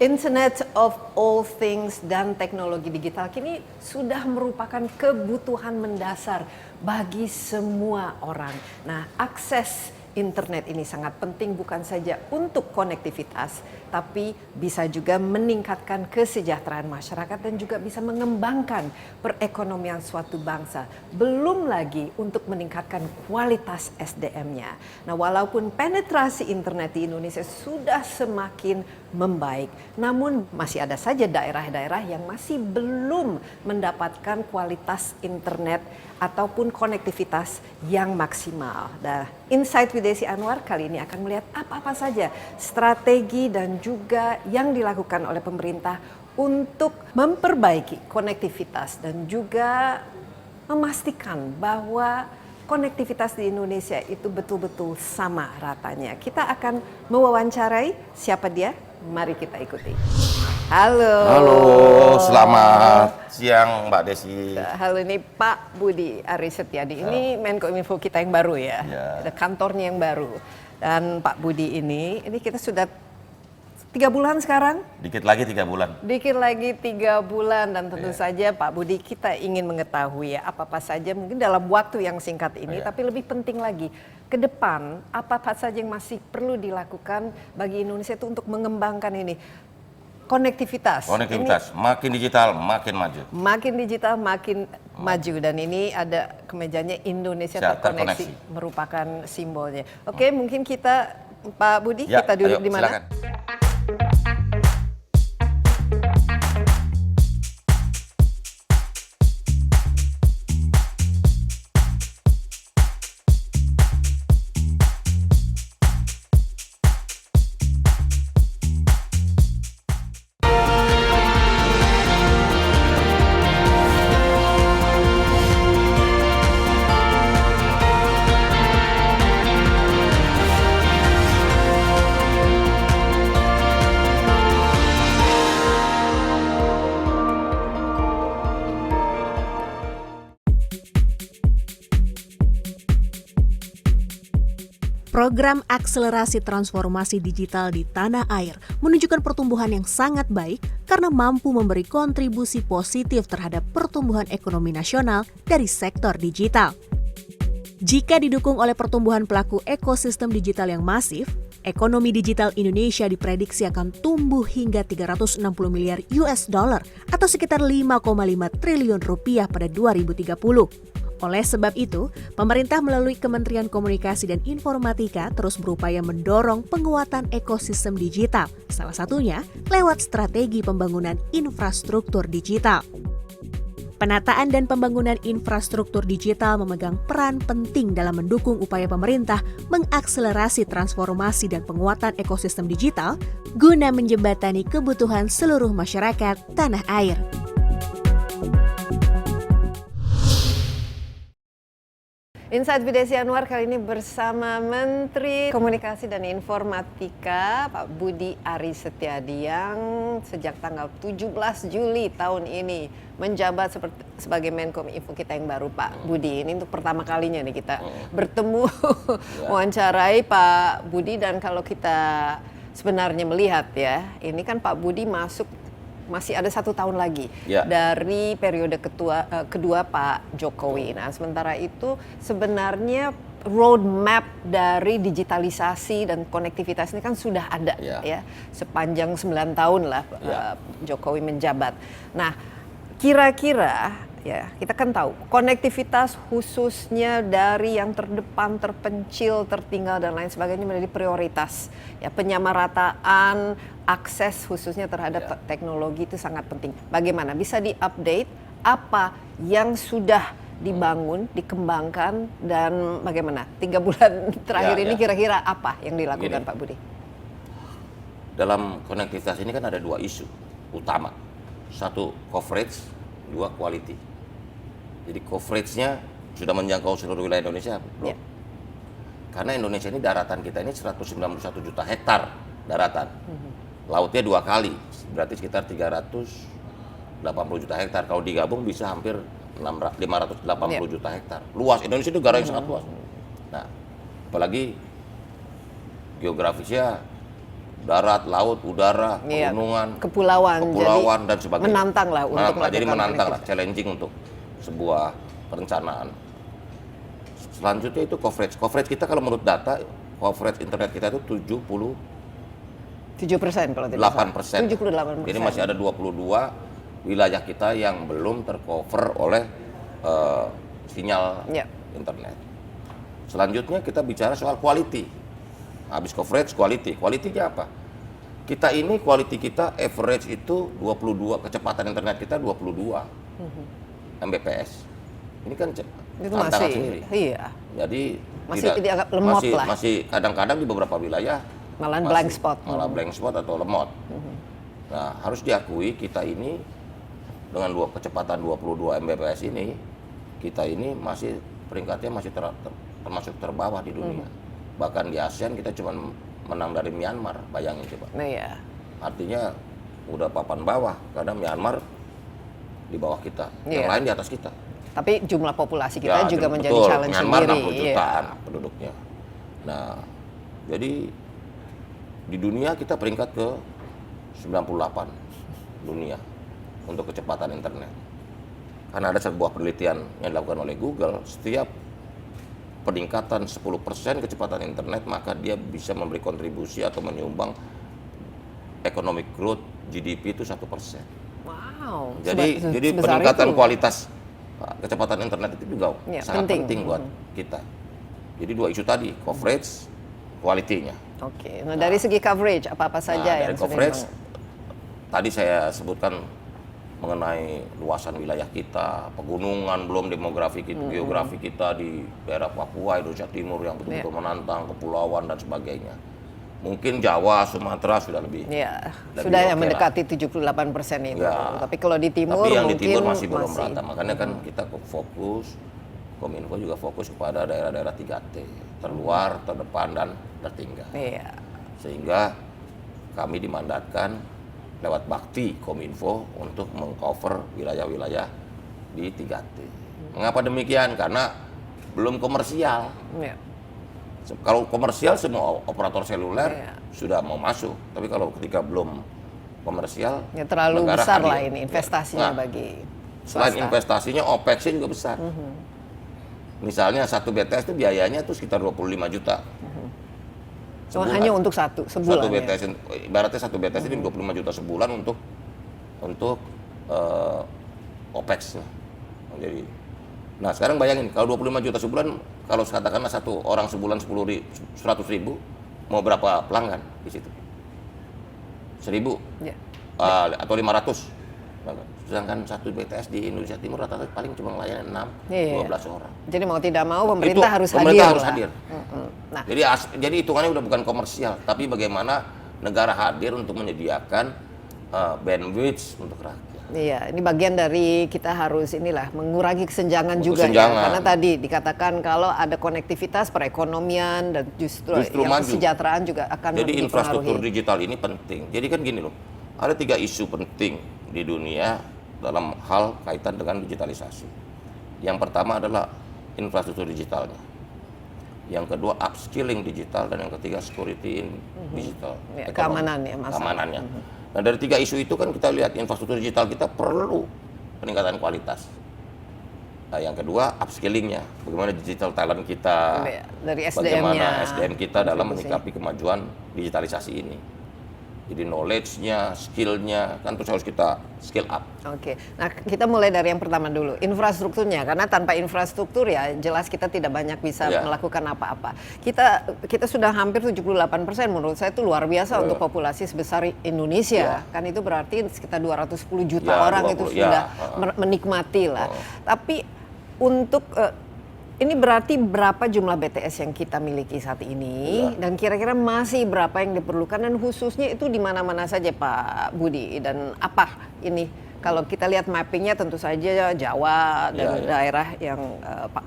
Internet of all things dan teknologi digital kini sudah merupakan kebutuhan mendasar bagi semua orang. Nah, akses internet ini sangat penting bukan saja untuk konektivitas, tapi bisa juga meningkatkan kesejahteraan masyarakat dan juga bisa mengembangkan perekonomian suatu bangsa. Belum lagi untuk meningkatkan kualitas SDM-nya. Nah, walaupun penetrasi internet di Indonesia sudah semakin membaik, namun masih ada saja daerah-daerah yang masih belum mendapatkan kualitas internet ataupun konektivitas yang maksimal. Nah, Insight with Desi Anwar kali ini akan melihat apa-apa saja strategi dan juga yang dilakukan oleh pemerintah untuk memperbaiki konektivitas dan juga memastikan bahwa konektivitas di Indonesia itu betul-betul sama ratanya. Kita akan mewawancarai siapa dia? Mari kita ikuti. Halo. Halo, selamat siang Mbak Desi. Halo, ini Pak Budi Aris Setiadi. Ini Menkominfo kita yang baru ya. Ada kantornya yang baru. Dan Pak Budi ini kita sudah 3 bulan sekarang. Dikit lagi 3 bulan. Dikit lagi 3 bulan dan tentu saja Pak Budi kita ingin mengetahui ya apa-apa saja mungkin dalam waktu yang singkat ini, tapi lebih penting lagi ke depan apa-apa saja yang masih perlu dilakukan bagi Indonesia itu untuk mengembangkan ini. Konektivitas. Konektivitas, makin digital, makin maju. Makin digital, makin maju. Dan ini ada kemejanya Indonesia terkoneksi, merupakan simbolnya. Oke, mungkin kita, Pak Budi, kita duduk di mana? Silakan. Program akselerasi transformasi digital di tanah air menunjukkan pertumbuhan yang sangat baik karena mampu memberi kontribusi positif terhadap pertumbuhan ekonomi nasional dari sektor digital. Jika didukung oleh pertumbuhan pelaku ekosistem digital yang masif, ekonomi digital Indonesia diprediksi akan tumbuh hingga 360 miliar US dollar atau sekitar 5,5 triliun rupiah pada 2030. Oleh sebab itu, pemerintah melalui Kementerian Komunikasi dan Informatika terus berupaya mendorong penguatan ekosistem digital, salah satunya lewat strategi pembangunan infrastruktur digital. Penataan dan pembangunan infrastruktur digital memegang peran penting dalam mendukung upaya pemerintah mengakselerasi transformasi dan penguatan ekosistem digital guna menjembatani kebutuhan seluruh masyarakat tanah air. Insight with Desi Anwar kali ini bersama Menteri Komunikasi dan Informatika Pak Budi Aris Setiadi yang sejak tanggal 17 Juli tahun ini menjabat sebagai Menkominfo kita yang baru. Pak Budi, ini untuk pertama kalinya nih kita bertemu wawancarai Pak Budi, dan kalau kita sebenarnya melihat ya, ini kan Pak Budi masih ada 1 tahun lagi dari periode kedua Pak Jokowi. Nah, sementara itu sebenarnya roadmap dari digitalisasi dan konektivitas ini kan sudah ada ya sepanjang 9 tahun lah Jokowi menjabat. Nah, kira-kira ya kita kan tahu konektivitas khususnya dari yang terdepan, terpencil, tertinggal dan lain sebagainya menjadi prioritas. Ya, penyamarataan akses khususnya terhadap teknologi itu sangat penting. Bagaimana bisa diupdate apa yang sudah dibangun, dikembangkan, dan bagaimana 3 bulan terakhir ini kira-kira apa yang dilakukan Pak Budi? Dalam konektivitas ini kan ada 2 isu utama. 1 coverage, 2 quality. Jadi coverage-nya sudah menjangkau seluruh wilayah Indonesia belum? Karena Indonesia ini daratan kita ini 191 juta hektar daratan. Lautnya 2 kali, berarti sekitar 380 juta hektar. Kalau digabung bisa hampir 580 juta hektar. Luas, Indonesia itu negara yang sangat luas. Nah, apalagi geografisnya darat, laut, udara, Iya, pegunungan, kepulauan, dan sebagainya. menantang lah untuk Jadi melakukan menantang lah, connectivity. challenging untuk sebuah perencanaan. Selanjutnya itu coverage. Coverage kita kalau menurut data, coverage internet kita itu 7% kalau tidak salah. 8%. 78%. Jadi masih ada 22 wilayah kita yang belum tercover oleh sinyal Ya. internet. Selanjutnya kita bicara soal quality. Habis coverage, quality. Quality-nya apa? Kita ini quality kita average itu 22, kecepatan internet kita 22 Mbps. Ini kan Itu tantangan masih, sendiri. iya. Jadi Masih tidak lemot lah. masih kadang-kadang di beberapa wilayah Malahan blank spot. malah blank spot atau lemot. Nah, harus diakui kita ini dengan kecepatan 22 Mbps ini, kita ini masih peringkatnya masih termasuk terbawah di dunia. Bahkan di ASEAN kita cuma menang dari Myanmar, bayangin coba. Nah, iya. Artinya udah papan bawah, karena Myanmar di bawah kita, yang Iya. lain di atas kita. Tapi jumlah populasi kita juga menjadi betul. challenge Myanmar sendiri. 60 iya. jutaan penduduknya. Nah, jadi di dunia kita peringkat ke 98 dunia untuk kecepatan internet. Karena ada sebuah penelitian yang dilakukan oleh Google, setiap peningkatan 10% kecepatan internet, maka dia bisa memberi kontribusi atau menyumbang economic growth GDP itu 1%. Wow. Jadi sebesar peningkatan itu. kualitas kecepatan internet itu juga Ya, sangat penting. penting buat kita. Jadi dua isu tadi, coverage, quality-nya. Oke. Nah, dari segi coverage apa-apa saja Nah, yang dari coverage, tadi saya sebutkan mengenai luasan wilayah kita, pegunungan, belum demografi kita, geografi kita di daerah Papua, Indonesia Timur yang betul-betul menantang, kepulauan dan sebagainya. Mungkin Jawa, Sumatera sudah lebih. Ya, lebih sudah oke yang lah. mendekati 78% itu. Ya. Tapi kalau di timur Tapi yang di mungkin timur masih belum rata. Makanya kan kita fokus, Kominfo juga fokus kepada daerah-daerah 3T, terluar, terdepan, dan tertinggal. Iya. Sehingga kami dimandatkan lewat bakti Kominfo untuk mengcover wilayah-wilayah di 3T. Mengapa demikian? Karena belum komersial. Ya. Kalau komersial semua operator seluler Iya. sudah mau masuk. Tapi kalau ketika belum komersial, Ya, terlalu negara besar hadir. lah ini investasinya Nah, bagi selain swasta. investasinya, OPEX-nya juga besar. Misalnya satu BTS itu biayanya tuh sekitar 25 juta. Oh, Sebulan. hanya untuk satu sebulan. Satu ya? BTS, ibaratnya satu BTS ini 25 juta sebulan untuk OPEX-nya. Jadi, nah sekarang bayangin kalau 25 juta sebulan, kalau katakanlah satu orang sebulan 100 ribu, mau berapa pelanggan di situ? 1.000 Ya. atau 500. Sedangkan satu BTS di Indonesia Timur rata-rata paling cuma melayani 6, Iya. 12 orang. Jadi mau tidak mau pemerintah harus pemerintah hadir. harus lah. hadir. Nah, Jadi hitungannya udah bukan komersial, tapi bagaimana negara hadir untuk menyediakan bandwidth untuk rakyat. iya, ini bagian dari kita harus inilah mengurangi kesenjangan Untuk juga kesenjangan. ya. Karena tadi dikatakan kalau ada konektivitas perekonomian dan justru yang maju. kesejahteraan juga akan Jadi infrastruktur dipengaruhi. digital ini penting. Jadi kan gini loh, ada 3 isu penting di dunia dalam hal kaitan dengan digitalisasi. Yang pertama adalah infrastruktur digitalnya. Yang kedua upskilling digital, dan yang ketiga security in digital. Ya, ekonomi. keamanan ya, masalah. Keamanannya. Nah dari 3 isu itu kan kita lihat infrastruktur digital kita perlu peningkatan kualitas. Nah yang kedua upskillingnya, bagaimana digital talent kita, Ya, dari bagaimana SDM-nya, SDM kita dalam kontribusi. menyikapi kemajuan digitalisasi ini. Jadi knowledge-nya, skill-nya kan terus harus kita skill up. Oke, nah kita mulai dari yang pertama dulu, infrastrukturnya. Karena tanpa infrastruktur ya jelas kita tidak banyak bisa Ya. melakukan apa-apa. Kita sudah hampir 78%, menurut saya itu luar biasa untuk populasi sebesar Indonesia. Ya. Kan itu berarti sekitar 210 juta Ya, orang 20, itu ya. sudah menikmati lah. Tapi untuk ini berarti berapa jumlah BTS yang kita miliki saat ini, dan kira-kira masih berapa yang diperlukan, dan khususnya itu di mana-mana saja Pak Budi, dan apa ini kalau kita lihat mappingnya tentu saja Jawa dan Ya. daerah yang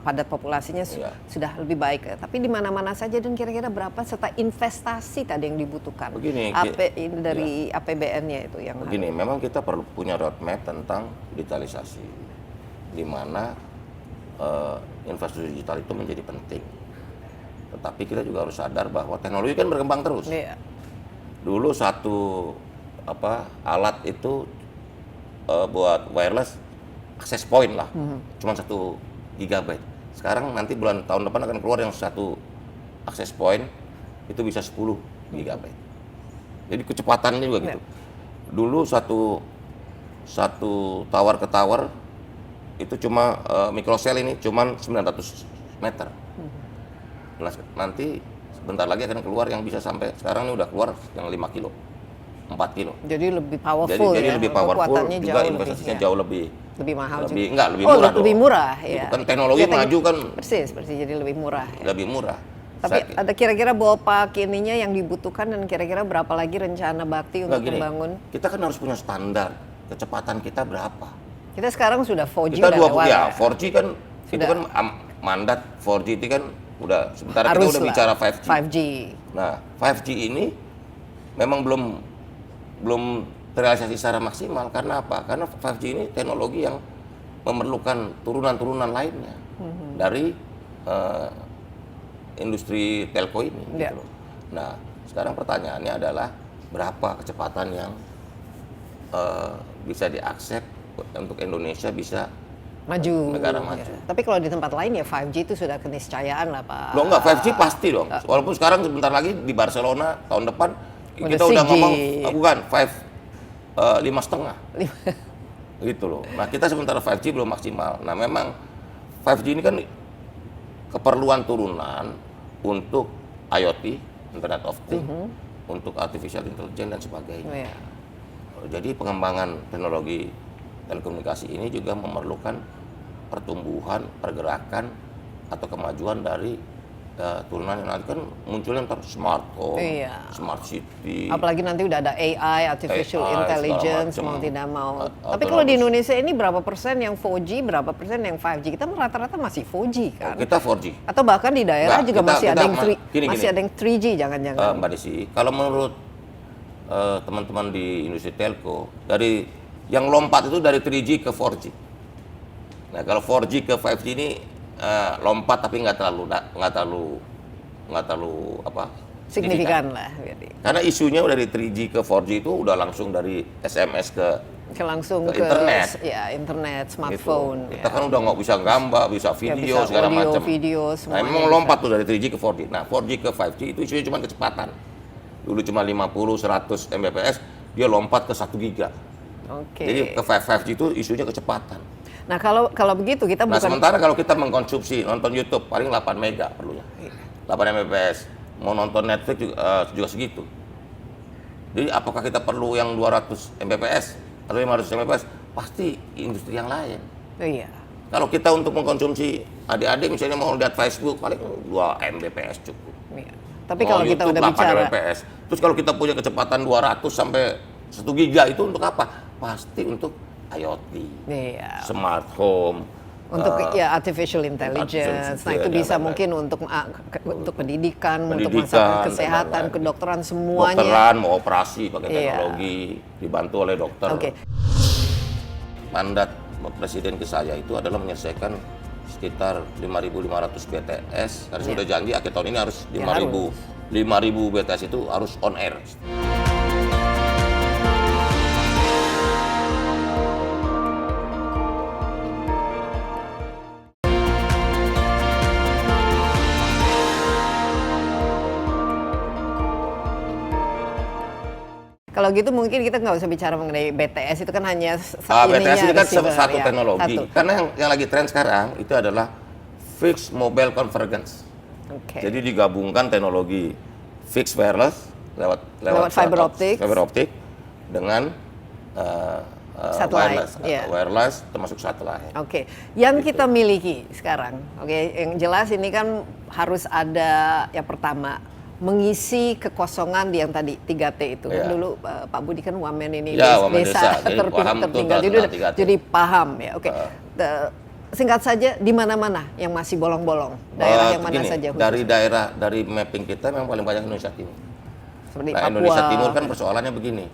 padat populasinya Ya. sudah lebih baik, tapi di mana-mana saja, dan kira-kira berapa serta investasi tadi yang dibutuhkan. Begini, ini dari APBN-nya itu yang Begini, memang kita perlu punya roadmap tentang digitalisasi, di mana infrastruktur digital itu menjadi penting. Tetapi kita juga harus sadar bahwa teknologi kan berkembang terus. Iya. Dulu satu alat itu buat wireless access point lah, cuma 1 GB. Sekarang nanti tahun depan akan keluar yang satu access point itu bisa 10 GB. Jadi kecepatannya juga gitu. Dulu satu tower ke tower itu cuma microcell ini cuma 900 meter. Nah, nanti sebentar lagi akan keluar yang bisa sampai sekarang ini udah keluar yang 5 kilo, 4 kilo. Jadi lebih powerful Jadi ya. lebih powerful, Kekuatannya juga jauh investasinya lebih, jauh lebih mahal juga. lebih Oh, murah lebih dong. murah ya. Itu kan teknologi maju kan Persis, jadi lebih murah ya. lebih murah. Tapi ada kira-kira ballpark ininya yang dibutuhkan dan kira-kira berapa lagi rencana bakti untuk gini, membangun? kita kan harus punya standar kecepatan kita berapa. Kita sekarang sudah 4G Kita udah 20 lewat ya, 4G kan itu Sudah. kan mandat 4G itu kan udah sementara Harus kita udah lah, bicara 5G. 5G. Nah, 5G ini memang belum terrealisasi secara maksimal karena apa? Karena 5G ini teknologi yang memerlukan turunan-turunan lainnya dari industri telco ini. Ya. Gitu loh. Nah, sekarang pertanyaannya adalah berapa kecepatan yang bisa diakses untuk Indonesia bisa Maju. negara maju. Ya. Tapi kalau di tempat lain ya 5G itu sudah keniscayaan lah Pak. Loh enggak, 5G pasti dong. Walaupun sekarang sebentar lagi di Barcelona tahun depan Udah kita udah 6G. ngomong bukan 5,5 gitu loh. Nah, kita sementara 5G belum maksimal. Nah, memang 5G ini kan keperluan turunan untuk IoT, Internet of Things, untuk artificial intelligence dan sebagainya. Oh, ya. Jadi pengembangan teknologi telekomunikasi ini juga memerlukan pertumbuhan, pergerakan atau kemajuan dari turunan yang nanti kan munculnya ntar smart home, Iya. smart city. Apalagi nanti udah ada AI, artificial AI, intelligence, segala mau macam. tidak mau. Atau Tapi kalau di harus- Indonesia ini berapa persen yang 4G, berapa persen yang 5G? Kita rata-rata masih 4G kan? Kita 4G. Atau bahkan di daerah Enggak, juga masih ada yang gini. masih ada yang 3G jangan-jangan. Mbak Desi, kalau menurut teman-teman di industri telco, dari yang lompat itu dari 3G ke 4G. Nah, kalau 4G ke 5G ini lompat tapi nggak terlalu Signifikan lah. Jadi. Karena isunya dari 3G ke 4G itu udah langsung dari SMS ke Langsung Ke internet. Ya, internet, gitu. smartphone. Kita kan udah nggak bisa gambar, bisa video, bisa segala audio, macam. video, Nah, semuanya memang bisa. lompat tuh dari 3G ke 4G. Nah, 4G ke 5G itu isunya cuma kecepatan. Dulu cuma 50, 100 Mbps, dia lompat ke 1 giga. Oke. Jadi ke 5G itu isunya kecepatan. Nah, kalau begitu kita Nah, bukan sementara kalau kita mengkonsumsi nonton YouTube paling 8 mega perlunya. 8 Mbps. Mau nonton Netflix juga segitu. Jadi apakah kita perlu yang 200 Mbps atau 500 Mbps? Pasti industri yang lain. Oh, iya. Kalau kita untuk mengkonsumsi adik-adik misalnya mau lihat Facebook paling 2 Mbps cukup. Iya. Tapi Mau kalau kita YouTube, udah 8 bicara Mbps. Terus kalau kita punya kecepatan 200 sampai 1 giga itu untuk apa? Pasti untuk IoT, iya. smart home, Untuk ya artificial intelligence. Nah, itu dan bisa lain-lain. mungkin untuk pendidikan, untuk Pendidikan, masalah dan kesehatan, lain-lain. kedokteran semuanya. Dokteran mau operasi pakai Iya. teknologi dibantu oleh dokter. Oke. Mandat Presiden ke saya itu adalah menyelesaikan sekitar 5.500 BTS. Karena sudah janji akhir tahun ini harus Ya, 5.000 BTS itu harus on air. Kalau gitu mungkin kita nggak usah bicara mengenai BTS, itu kan hanya BTS ini kan receiver, satu ya. teknologi. Satu. Karena yang lagi tren sekarang itu adalah fixed mobile convergence. Oke. Jadi digabungkan teknologi fixed wireless lewat fiber optic dengan Satellite, wireless, iya. wireless termasuk satelit. Oke, yang Gitu. kita miliki sekarang, oke, yang jelas ini kan harus ada yang pertama mengisi kekosongan di yang tadi 3T itu. Kan Iya. dulu Pak Budi kan wamen ini Ya, wamen desa. Jadi tertinggal, paham betul jadi, tentang 3T. jadi paham ya. Oke, singkat saja di mana-mana yang masih bolong-bolong, daerah yang mana Begini, saja? khususnya? dari mapping kita memang paling banyak Indonesia Timur. Seperti Nah, Papua. Indonesia Timur kan persoalannya begini,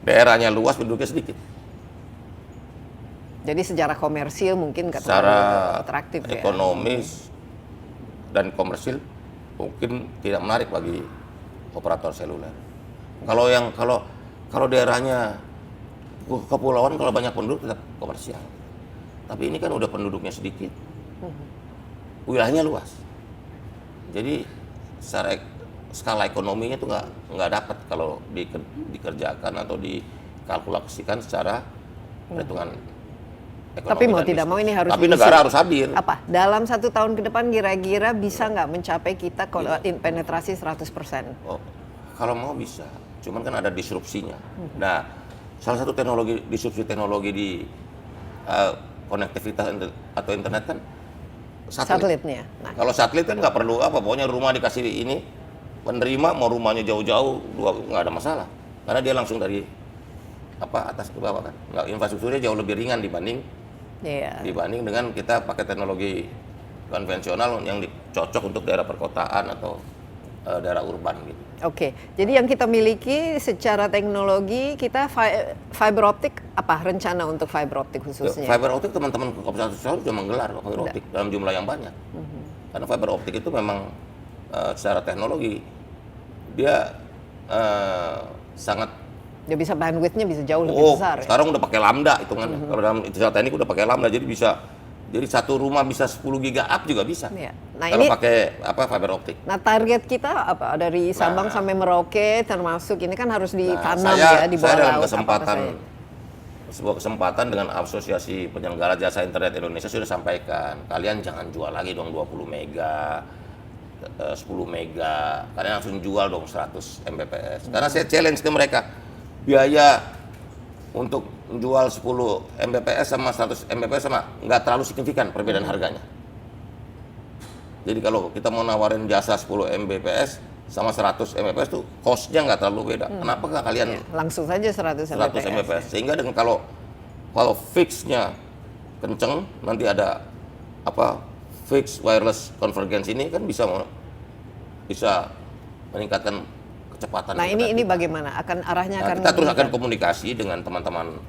daerahnya luas, penduduknya sedikit. Jadi secara komersil mungkin nggak Secara terlalu atraktif ya. ekonomis dan komersil mungkin tidak menarik bagi operator seluler. Kalau daerahnya kepulauan, kalau banyak penduduk tetap komersial. Tapi ini kan udah penduduknya sedikit, wilayahnya luas. Jadi secara skala ekonominya tuh nggak dapat kalau dikerjakan atau dikalkulasikan secara perhitungan ekonomi. Tapi mau dan tidak mau bisnis. ini harus Tapi diisi. negara harus hadir. Apa? Dalam 1 tahun ke depan kira-kira bisa nggak mencapai kita kalau penetrasi 100%? Oh, kalau mau bisa, cuman kan ada disrupsinya. Nah, salah satu disrupsi teknologi di konektivitas atau internet kan satelit. Satelitnya. Nah, Kalau satelit kan nggak perlu apa, pokoknya rumah dikasih ini, penerima mau rumahnya jauh-jauh, nggak ada masalah. Karena dia langsung dari atas ke bawah kan. Nggak, infrastrukturnya jauh lebih ringan dibanding iya. dengan kita pakai teknologi konvensional yang cocok untuk daerah perkotaan atau daerah urban gitu. Oke, jadi yang kita miliki secara teknologi kita fiber optik apa rencana untuk fiber optik khususnya? Fiber optik teman-teman Koperasi sudah menggelar fiber optik dalam jumlah yang banyak. Karena fiber optik itu memang secara teknologi dia sangat Dia bisa bandwidth-nya bisa jauh lebih besar. Sekarang udah pakai lambda hitungannya. Kalau dalam istilah teknik udah pakai lambda, jadi satu rumah bisa 10 giga up juga bisa. Ya. Nah, kalau ini pakai fiber optik. Nah, target kita apa dari Sabang sampai Merauke termasuk ini kan harus ditanam di bawah saya dalam laut. sebuah kesempatan dengan Asosiasi Penyelenggara Jasa Internet Indonesia sudah sampaikan, kalian jangan jual lagi dong 20 mega, 10 mega, kalian langsung jual dong 100 Mbps. Karena saya challenge ke mereka, biaya untuk jual 10 Mbps sama 100 Mbps sama nggak terlalu signifikan perbedaan harganya. Jadi kalau kita mau nawarin jasa 10 Mbps sama 100 Mbps tuh cost-nya nggak terlalu beda. Kenapa nggak kalian langsung saja 100 Mbps? Sehingga dengan kalau fix-nya kenceng, nanti ada fix wireless convergence ini kan bisa meningkatkan kecepatan. Nah, ini bagaimana? Arahnya akan kita terus akan komunikasi dengan teman-teman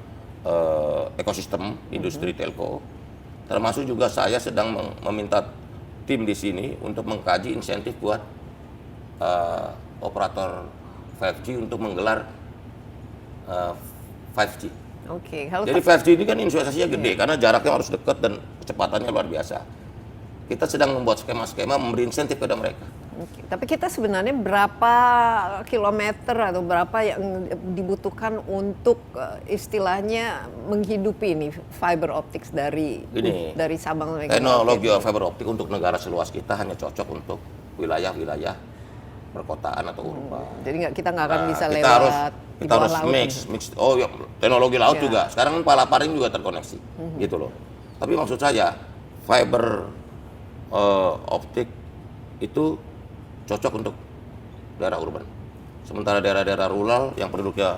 ekosistem industri telco. Termasuk juga saya sedang meminta tim di sini untuk mengkaji insentif buat operator 5G untuk menggelar 5G. Oke, Jadi 5G ini kan investasinya gede karena jaraknya harus dekat dan kecepatannya luar biasa. Kita sedang membuat skema-skema memberi insentif kepada mereka. Oke. Tapi kita sebenarnya berapa kilometer atau berapa yang dibutuhkan untuk istilahnya menghidupi ini fiber optics dari Sabang sampai teknologi fiber optik untuk negara seluas kita hanya cocok untuk wilayah-wilayah perkotaan atau urban. Jadi kita nggak akan bisa kita lewat kita harus mix. Oh ya, teknologi laut juga. Sekarang Palaparing juga terkoneksi, gitu loh. Tapi maksud saya fiber optik itu cocok untuk daerah urban. Sementara daerah-daerah rural yang penduduknya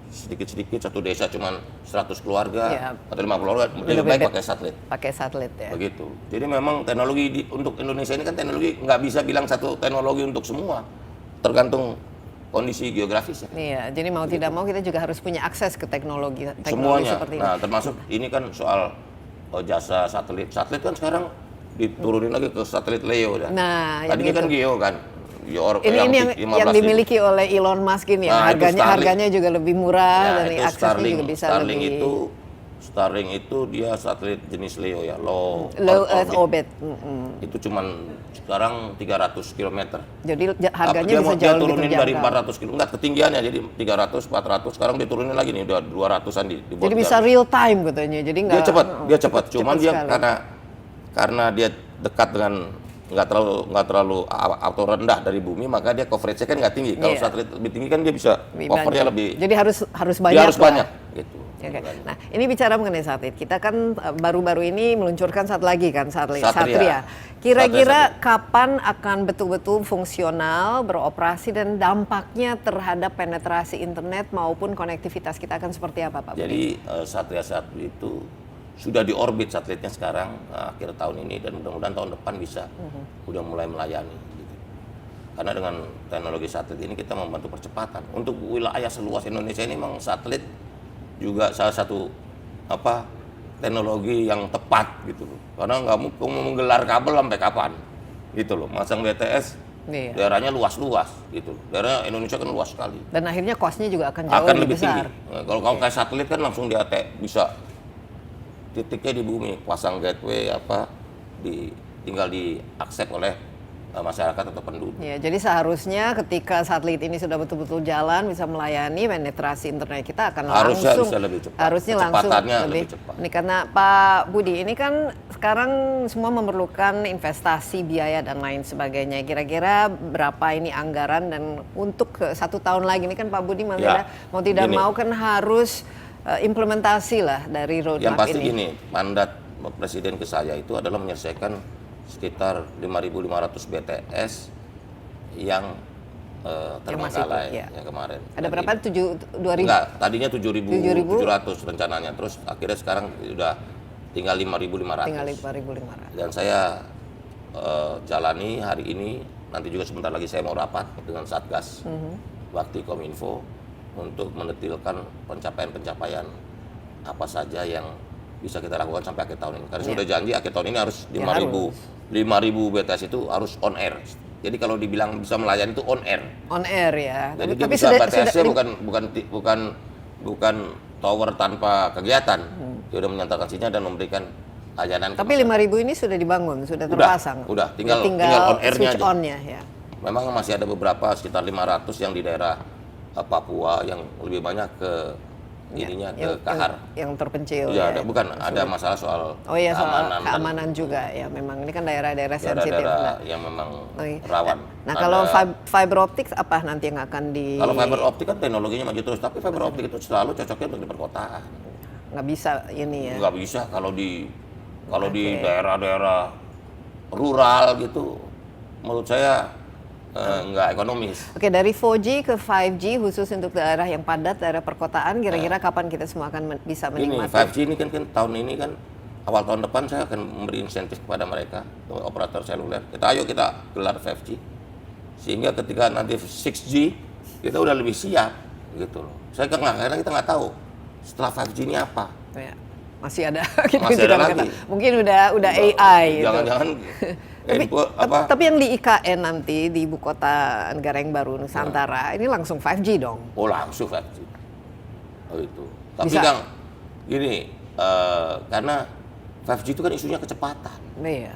sedikit-sedikit, satu desa cuma 100 keluarga atau 50 keluarga, lebih baik pakai satelit. Pakai satelit ya. Begitu. Jadi memang teknologi untuk Indonesia ini kan teknologi nggak bisa bilang satu teknologi untuk semua, tergantung kondisi geografis ya. Iya, jadi mau tidak mau kita juga harus punya akses ke teknologi Semuanya. seperti ini. Nah, termasuk ini kan soal jasa satelit. Satelit kan sekarang diturunin lagi ke satelit Leo ya. Nah, tadinya kan Geo kan. Ini yang dimiliki oleh Elon Musk ini ya. Harganya juga lebih murah dan aksesnya juga bisa Starlink lebih. Starlink itu dia satelit jenis Leo ya, low Earth orbit. Itu cuman sekarang 300 km. Jadi harganya bisa jauh lebih turunin terjangkau. dari 400 km, enggak ketinggiannya jadi 300, 400, sekarang diturunin lagi nih udah 200-an di Jadi bisa real time katanya. Jadi enggak dia cepat. Cuman dia karena dia dekat dengan nggak terlalu atau rendah dari bumi, maka dia coverage-nya kan nggak tinggi. Kalau satelit lebih tinggi kan dia bisa covernya lebih. Jadi harus banyak. Dia harus banyak gitu. Okay. Nah, ini bicara mengenai satelit. Kita kan baru-baru ini meluncurkan satu lagi kan Satria. Kira-kira kapan akan betul-betul fungsional, beroperasi dan dampaknya terhadap penetrasi internet maupun konektivitas kita akan seperti apa, Pak? Jadi Satria 1 itu sudah di orbit satelitnya sekarang akhir tahun ini dan mudah-mudahan tahun depan bisa udah mulai melayani. Gitu. Karena dengan teknologi satelit ini kita membantu percepatan. Untuk wilayah seluas Indonesia ini memang satelit juga salah satu teknologi yang tepat gitu loh. Karena nggak mau menggelar kabel sampai kapan gitu loh. Masang BTS Iya. Daerahnya luas-luas gitu. Daerah Indonesia kan luas sekali. Dan akhirnya cost-nya juga akan jauh lebih besar. Tinggi. Nah, kalau kayak satelit kan langsung bisa titiknya di bumi, pasang gateway tinggal diakses oleh masyarakat atau penduduk. Ya, jadi seharusnya ketika satelit ini sudah betul-betul jalan bisa melayani, penetrasi internet kita akan Harusnya langsung bisa lebih cepat. harusnya langsung Kecepatannya lebih cepat. Ini karena Pak Budi ini kan sekarang semua memerlukan investasi, biaya dan lain sebagainya. Kira-kira berapa ini anggaran dan untuk 1 tahun lagi ini kan Pak Budi melihat mau tidak mau kan harus implementasi lah dari roadmap ini. Yang pasti gini, mandat Presiden ke saya itu adalah menyelesaikan sekitar 5.500 BTS yang terbengkalai yang kemarin. Ada berapa? 2.000? Enggak, tadinya 7.700 rencananya. Terus akhirnya sekarang sudah tinggal 5.500. Tinggal 5.500. Dan saya jalani hari ini, nanti juga sebentar lagi saya mau rapat dengan Satgas Bakti Kominfo untuk mendetilkan pencapaian-pencapaian apa saja yang bisa kita lakukan sampai akhir tahun ini. Karena sudah janji akhir tahun ini harus 5.000 BTS itu harus on air. Jadi kalau dibilang bisa melayani itu on air. On air ya. Jadi tapi BTS-nya bukan tower tanpa kegiatan. Dia sudah menyatakan sinyal dan memberikan layanan. Tapi 5.000 ini sudah dibangun, sudah terpasang. Udah, tinggal on air-nya aja. On-nya ya. Memang masih ada beberapa sekitar 500 yang di daerah Papua yang lebih banyak ke ininya ke Kahar yang terpencil ya, ada masalah soal keamanan juga ya. Memang ini kan daerah-daerah sensitif yang memang rawan. Nah kalau fiber optik apa nanti yang akan kalau fiber optik kan teknologinya maju terus, tapi fiber optik itu selalu cocoknya untuk di perkotaan. Nggak bisa ini ya, nggak bisa kalau di daerah-daerah rural gitu menurut saya nggak ekonomis. Oke, dari 4G ke 5G khusus untuk daerah yang padat, daerah perkotaan, kira-kira kapan kita semua akan bisa menikmati? Ini 5G ini kan tahun ini kan awal tahun depan saya akan memberi insentif kepada mereka, operator seluler. Ayo kita gelar 5G. Sehingga ketika nanti 6G kita udah lebih siap gitu loh. Karena kita nggak tahu setelah 5G ini apa. Ya, masih ada masih ada lagi. Mungkin udah AI. Jangan-jangan tapi yang di IKN nanti di ibu kota negara yang baru Nusantara ini langsung 5G dong. Oh langsung 5G. Oh itu. Tapi Kang gini, karena 5G itu kan isunya kecepatan. Iya.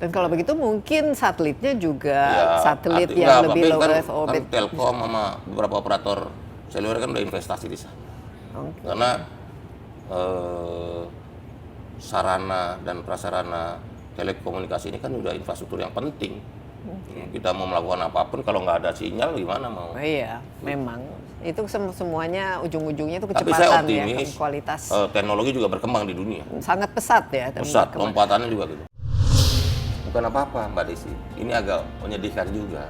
Dan kalau begitu mungkin satelitnya juga satelit yang lebih low Earth orbit. Kan Telkom sama beberapa operator seluler kan udah investasi di sana. Karena sarana dan prasarana telekomunikasi ini kan udah infrastruktur yang penting. Kita mau melakukan apapun kalau nggak ada sinyal gimana mau? Iya, memang itu semuanya ujung-ujungnya itu kecepatan. Tapi saya optimis, ya, kualitas. Teknologi juga berkembang di dunia. Sangat pesat ya. Pesat, lompatannya juga gitu. Bukan apa-apa Mbak Desi, ini agak menyedihkan juga.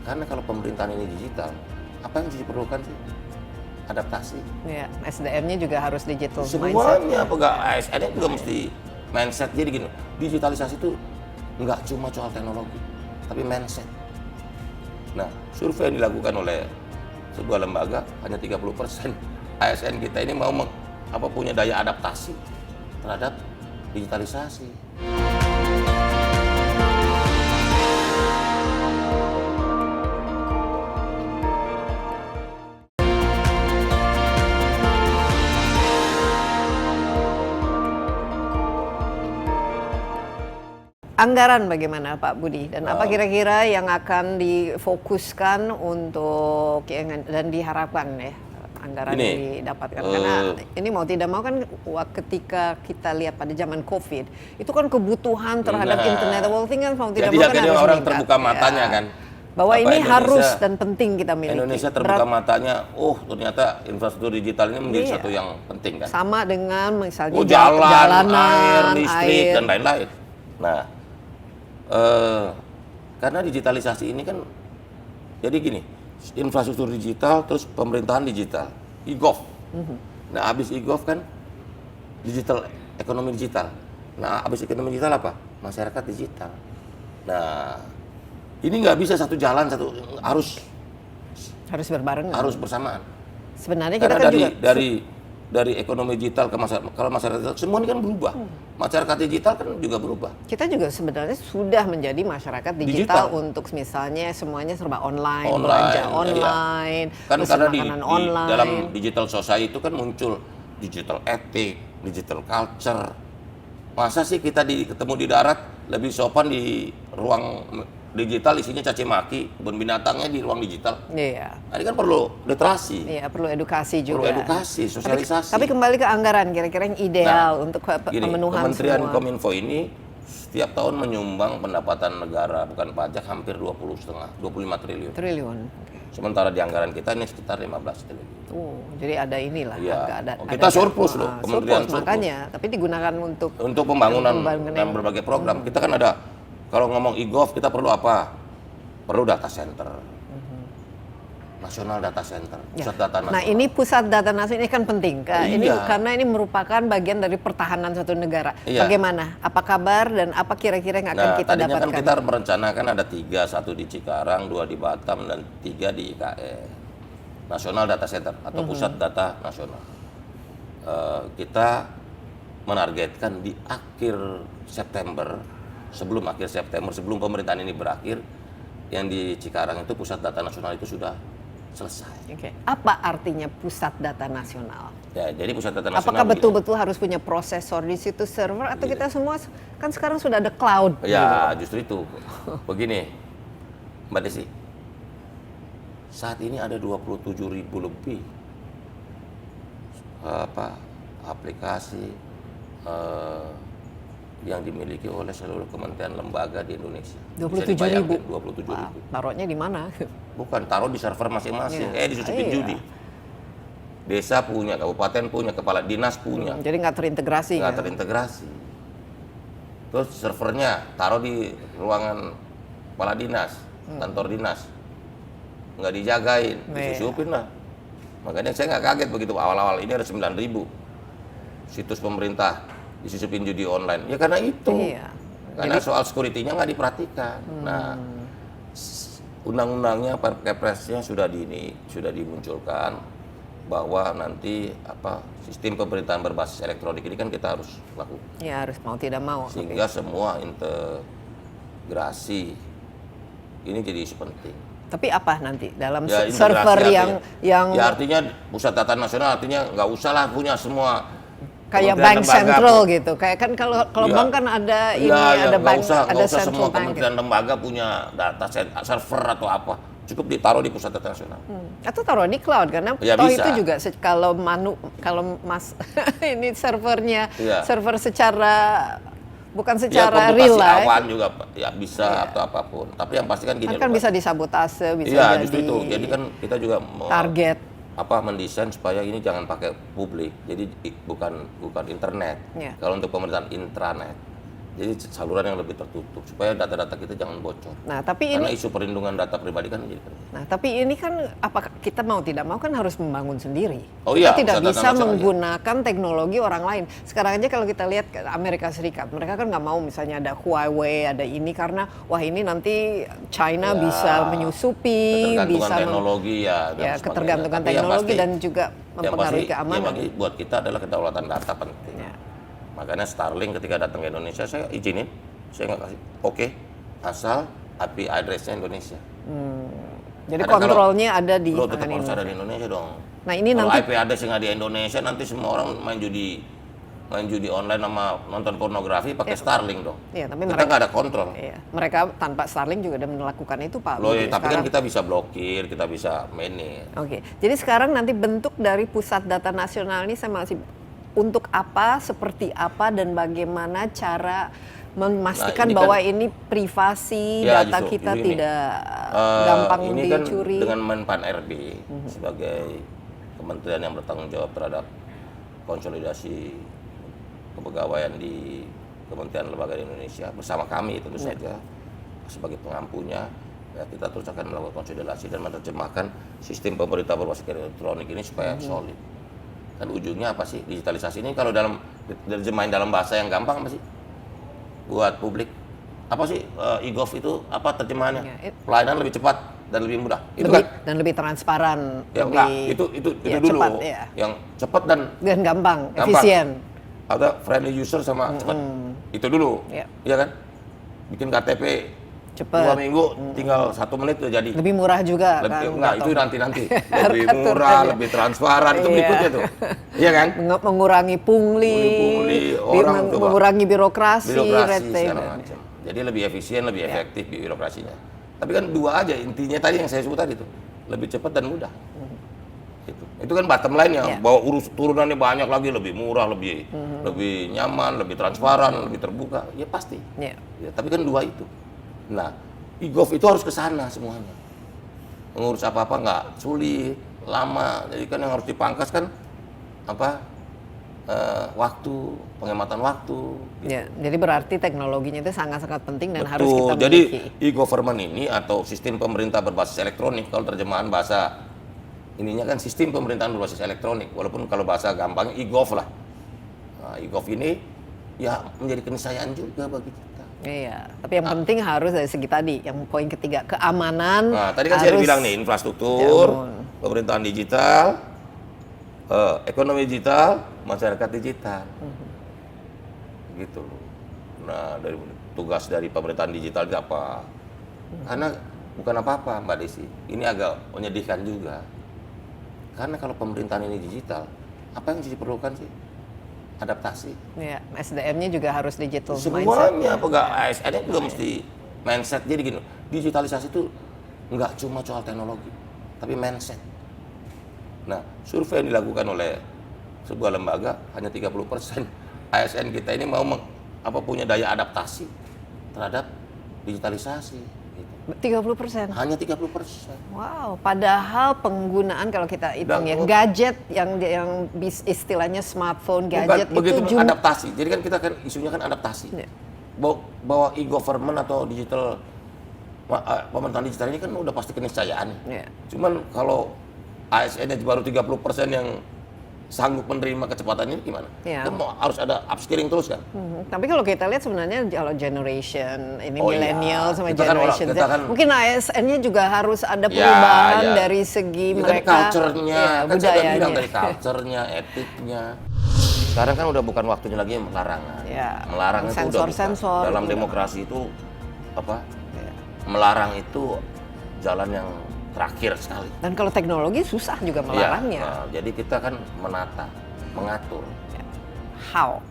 Karena kalau pemerintahan ini digital, apa yang diperlukan sih? Adaptasi. Ya, SDM-nya juga harus digital. Semuanya, ASN juga mesti mindset. Jadi gini, digitalisasi itu nggak cuma soal teknologi, tapi mindset. Nah, survei yang dilakukan oleh sebuah lembaga hanya 30% ASN kita ini mau punya daya adaptasi terhadap digitalisasi. Anggaran bagaimana Pak Budi dan apa kira-kira yang akan difokuskan untuk dan diharapkan ya anggaran yang didapatkan karena ini mau tidak mau kan ketika kita lihat pada zaman COVID itu kan kebutuhan terhadap internet of all things kan mau tidak mau kan harus orang terbuka matanya kan bahwa ini harus dan penting kita miliki. Indonesia terbuka matanya, ternyata infrastruktur digital ini menjadi satu yang penting kan. Sama dengan misalnya jalanan, air, listrik dan lain-lain. Nah, karena digitalisasi ini kan jadi gini, infrastruktur digital terus pemerintahan digital, e-gov. Nah, habis e-gov kan digital, ekonomi digital. Nah, habis ekonomi digital apa? Masyarakat digital. Nah, ini nggak bisa satu jalan, harus berbarengan. Harus bersamaan. Sebenarnya karena kita kan dari dari ekonomi digital ke masyarakat, kalau masyarakat digital, semua ini kan berubah. Masyarakat digital kan juga berubah. Kita juga sebenarnya sudah menjadi masyarakat digital, untuk misalnya semuanya serba online, belanja online, kan karena di online. dalam digital society itu kan muncul digital ethic, digital culture. Masa sih kita ketemu di darat lebih sopan di ruang digital isinya caci maki, kebun binatangnya di ruang digital. Iya. Nah, ini kan perlu literasi. Iya, perlu edukasi juga. Perlu edukasi, sosialisasi. Tapi kembali ke anggaran, kira-kira yang ideal untuk pemenuhan Kementerian semua. Kominfo ini setiap tahun menyumbang pendapatan negara, bukan pajak, hampir 25 triliun. Sementara di anggaran kita ini sekitar 15 triliun. Jadi ada inilah. Ya. Ada Kita surplus loh, Kementerian surplus. Makanya, tapi digunakan untuk pembangunan dan berbagai program. Kita kan ada, kalau ngomong e-gov kita perlu apa? Perlu data center. National Data Center, pusat data nasional. Nah, ini pusat data nasional ini kan penting. Ini Iya. karena ini merupakan bagian dari pertahanan satu negara. Iya. Bagaimana? Apa kabar dan apa kira-kira yang akan kita tadinya dapatkan? kan kita merencanakan ada 3, 1 di Cikarang, 2 di Batam, dan 3 di IKE. National Data Center atau Pusat Data Nasional. Kita menargetkan di akhir September, sebelum pemerintahan ini berakhir, yang di Cikarang itu Pusat Data Nasional itu sudah selesai. Oke. Apa artinya pusat data nasional? Ya, jadi Pusat Data Nasional. Apakah betul-betul harus punya prosesor di situ, server, atau kita semua kan sekarang sudah ada cloud? Ya, justru itu. Begini, Mbak Desi, saat ini ada 27.000 lebih aplikasi yang dimiliki oleh seluruh kementerian lembaga di Indonesia. 27.000. 27.000. Taruhnya di mana? Bukan, taruh di server masing-masing. Ya. Disusupin judi. Desa punya, kabupaten punya, kepala dinas punya. Jadi nggak terintegrasi. Nggak terintegrasi. Terus servernya taruh di ruangan kepala dinas, kantor dinas. Nggak dijagain, disusupin lah. Makanya saya nggak kaget begitu awal-awal ini ada 9.000 situs pemerintah disusupin judi online. Ya karena itu. Iya. Karena soal security-nya nggak diperhatikan. Nah, undang-undangnya, Kepresnya sudah dimunculkan bahwa nanti sistem pemerintahan berbasis elektronik ini kan kita harus lakukan. Ya harus mau tidak mau. Sehingga semua integrasi ini jadi isu penting. Tapi apa nanti dalam Ya, server yang ya artinya pusat data nasional artinya nggak usah lah punya semua kayak kementerian bank lembaga, sentral gitu. Kayak kan kalau bank kan ada ada bank, ada nggak usah semua central bank. kementerian lembaga punya data server atau apa. Cukup ditaruh di pusat data nasional. Atau taruh di cloud karena Ya, toh bisa. itu juga kalau Mas ini servernya Iya. server secara bukan Ya secara komputasi real life awan juga ya bisa atau apapun. Tapi yang pasti kan gini kan loh, bisa disabotase, bisa iya, jadi justru itu. Jadi kan kita juga target. mendesain supaya ini jangan pakai publik. Jadi bukan internet. Ya. Kalau untuk pemerintahan intranet. Jadi saluran yang lebih tertutup supaya data-data kita jangan bocor. Nah, tapi Karena ini isu perlindungan data pribadi kan menjadi penting. Nah, tapi ini kan apakah kita mau tidak mau kan harus membangun sendiri. Oh iya, Kita tidak pusat data bisa nasional, menggunakan teknologi orang lain. Sekarang aja kalau kita lihat ke Amerika Serikat, mereka kan nggak mau misalnya ada Huawei, ada ini karena wah ini nanti China Ya, bisa menyusupi, ketergantungan bisa teknologi ya. dan ya sebagainya. ketergantungan Tapi yang teknologi pasti- dan juga yang mempengaruhi pasti, keamanan. Ya bagi buat kita adalah kedaulatan data penting. Ya. Makanya Starlink ketika datang ke Indonesia saya izinin, saya nggak kasih oke, asal IP address-nya Indonesia. Jadi Karena kontrolnya ada di Lo tetap tangan harus ada Indonesia. di Indonesia dong. Nah, ini Kalau nanti IP address yang nggak di Indonesia nanti semua orang main judi online sama nonton pornografi pakai Starlink dong. Iya, tapi kita mereka- nggak ada kontrol. Iya, mereka tanpa Starlink juga udah melakukan itu, Pak. Loh, Budi. tapi kan Sekarang- kita bisa blokir, kita bisa manage. Oke, jadi sekarang nanti bentuk dari pusat data nasional ini saya masih untuk apa, seperti apa, dan bagaimana cara memastikan Nah, ini bahwa kan- ini privasi Ya, data justru kita ini. tidak gampang ini dicuri. kan dengan Menpan RB sebagai kementerian yang bertanggung jawab terhadap konsolidasi kepegawaian di Kementerian Lembaga di Indonesia bersama kami tentu saja sebagai pengampunya, ya kita terus akan melakukan konsolidasi dan menerjemahkan sistem pemerintah berbasis elektronik ini supaya solid. Kan ujungnya apa sih digitalisasi ini kalau diterjemahin dalam bahasa yang gampang apa sih buat publik? Apa sih e-gov itu apa terjemahannya? Ya, Pelayanan lebih cepat dan lebih mudah. Itu lebih, kan dan lebih transparan, ya lebih enggak, itu ya, dulu cepat, ya. yang cepat dan gampang, efisien. Ada friendly user sama cepat. Itu dulu. Ya. Iya kan? Bikin KTP Cepat. 2 minggu tinggal 1 menit udah jadi. Lebih murah juga kan. Enggak, itu nanti. Lebih murah, lebih transparan, itu berikutnya tuh. Iya kan? Mengurangi pungli, orang coba. mengurangi birokrasi, red tape. Segala macam. Jadi lebih efisien, lebih efektif birokrasinya. Tapi kan dua aja intinya tadi yang saya sebut tadi tuh. Lebih cepat dan mudah. Itu kan bottom line ya, bahwa turunannya banyak lagi, lebih murah, lebih nyaman, lebih transparan, lebih terbuka. Ya pasti. Ya, tapi kan dua itu. Nah, e-gov itu harus ke sana semuanya. Mengurus apa-apa nggak sulit, lama. Jadi kan yang harus dipangkas kan waktu, penghematan waktu. Gitu. Ya, jadi berarti teknologinya itu sangat-sangat penting dan harus Betul. kita Jadi miliki. e-government ini atau sistem pemerintah berbasis elektronik, kalau terjemahan bahasa ininya kan sistem pemerintahan berbasis elektronik, walaupun kalau bahasa gampangnya e-gov lah. Nah, e-gov ini ya menjadi keniscayaan juga bagi kita. Iya, tapi yang penting harus dari segi tadi, yang poin ketiga, keamanan. Nah, tadi kan saya bilang nih, infrastruktur, pemerintahan digital, ekonomi digital, masyarakat digital. Gitu. Nah, dari tugas dari pemerintahan digital itu apa? Karena bukan apa-apa, Mbak Desi. Ini agak menyedihkan juga. Karena kalau pemerintahan ini digital, apa yang diperlukan sih? Adaptasi. Ya, SDM-nya juga harus digital semuanya, ASN juga mesti mindset. Jadi gini, digitalisasi itu nggak cuma soal teknologi, tapi mindset. Nah, survei yang dilakukan oleh sebuah lembaga hanya 30% ASN kita ini mau punya daya adaptasi terhadap digitalisasi. 30%. Hanya 30%. Wow, padahal penggunaan kalau kita hitung ya gadget yang istilahnya smartphone gadget begitu itu adaptasi. Jadi kan kita kan isunya kan adaptasi. Bahwa e-government atau digital pemerintahan digital ini kan udah pasti keniscayaan. Cuman kalau ASN-nya baru 30% yang sanggup menerima kecepatan ini gimana? Kan harus ada upskilling terus kan? Tapi kalau kita lihat sebenarnya kalau generation ini milenial sama kita generation Z, kan, mungkin ASN-nya juga harus ada perubahan dari segi mereka culture-nya, kan saya bilang dari culture-nya, etiknya. Sekarang kan udah bukan waktunya lagi larangan. Melarang itu udah bukan. Dalam demokrasi itu melarang itu jalan yang terakhir sekali. Dan kalau teknologi susah juga melarangnya. Nah, jadi kita kan menata, mengatur. How?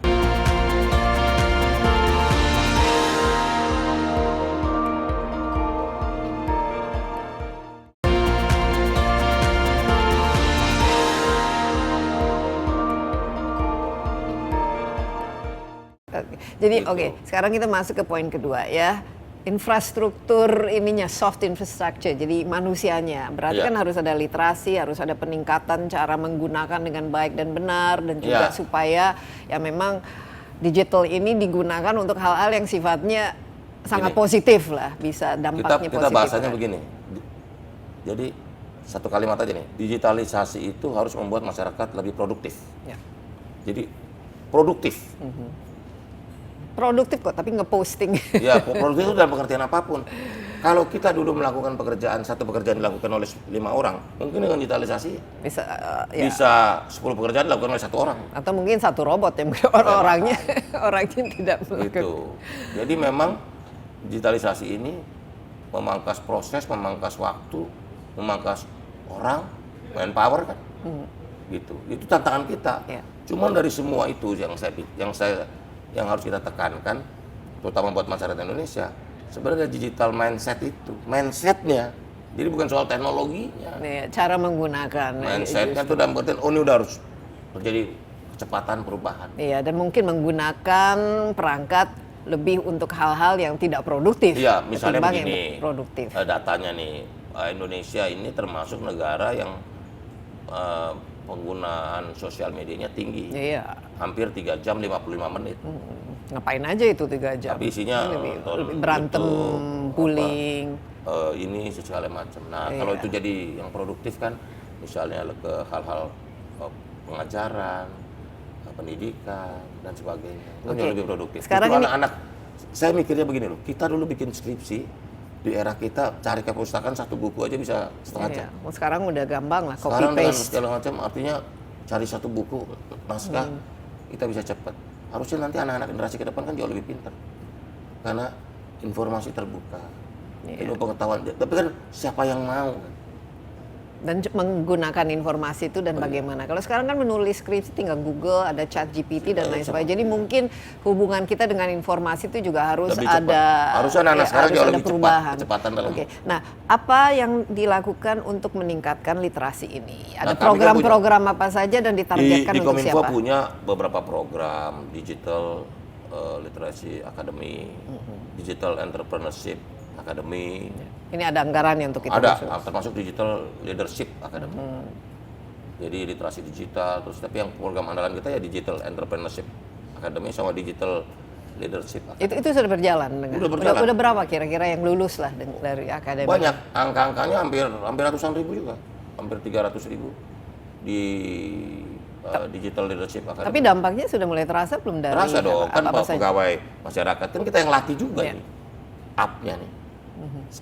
Jadi sekarang kita masuk ke poin kedua ya. Infrastruktur ininya, soft infrastructure, jadi manusianya. Berarti kan harus ada literasi, harus ada peningkatan cara menggunakan dengan baik dan benar, dan juga supaya ya memang digital ini digunakan untuk hal-hal yang sifatnya sangat positif lah, bisa dampaknya positif. Kita bahasanya begini, jadi satu kalimat aja nih, digitalisasi itu harus membuat masyarakat lebih produktif. Jadi produktif. Produktif kok, tapi ngeposting. Ya, produktif itu dalam pengertian apapun. Kalau kita dulu melakukan satu pekerjaan dilakukan oleh 5 orang, mungkin dengan digitalisasi bisa 10 pekerjaan dilakukan oleh 1 orang. Atau mungkin 1 robot yang orangnya tidak melakukan. Gitu. Jadi memang digitalisasi ini memangkas proses, memangkas waktu, memangkas orang, manpower kan. Gitu. Itu tantangan kita. Cuman dari semua itu yang harus kita tekankan, terutama buat masyarakat Indonesia, sebenarnya digital mindset itu, mindsetnya, jadi bukan soal teknologinya. Cara menggunakan. Mindsetnya itu dalam pengertian, ini udah harus terjadi kecepatan perubahan. Iya, dan mungkin menggunakan perangkat lebih untuk hal-hal yang tidak produktif. Iya, misalnya begini, produktif. Datanya nih, Indonesia ini termasuk negara yang penggunaan sosial medianya tinggi. Hampir 3 jam 55 menit. Ngapain aja itu 3 jam? Tapi isinya lebih berantem, bullying. Ini segala macam. Nah, kalau itu jadi yang produktif kan, misalnya ke hal-hal pengajaran, pendidikan, dan sebagainya. Itu lebih produktif. Sekarang itu anak-anak, saya mikirnya begini loh, kita dulu bikin skripsi, Di era kita cari ke perpustakaan satu buku aja bisa setengah jam. Sekarang udah gampang lah, copy Sekarang dengan paste. segala macam, artinya cari satu buku naskah kita bisa cepat. Harusnya nanti anak-anak generasi ke depan kan jauh lebih pintar, karena informasi terbuka, ilmu pengetahuan. Tapi kan siapa yang mau? Dan menggunakan informasi itu dan bagaimana. Kalau sekarang kan menulis skripsi tinggal Google, ada Chat GPT dan lain sebagainya. Jadi mungkin hubungan kita dengan informasi itu juga harus Lebih cepat. ada Harusnya anak-anak sekarang harus jauh ada lebih cepat, perubahan. kecepatan dalam. Oke. Nah, apa yang dilakukan untuk meningkatkan literasi ini? Ada Nah, kami program-program apa saja dan ditargetkan di untuk Kominfo siapa? punya beberapa program digital literasi academy, digital entrepreneurship academy. Ini ada anggarannya untuk itu. Ada, khusus? termasuk digital leadership academy. Jadi literasi digital, terus tapi yang program andalan kita ya digital entrepreneurship academy sama digital leadership academy. Itu sudah berjalan dengan. Udah berjalan. Udah berapa kira-kira yang lulus lah dari akademi? Banyak, angka-angkanya hampir ratusan ribu juga, hampir 300.000 di digital leadership academy. Tapi dampaknya sudah mulai terasa belum dari Terasa dong, kan apa saja? pegawai masyarakat kan kita yang latih juga nih, up-nya nih.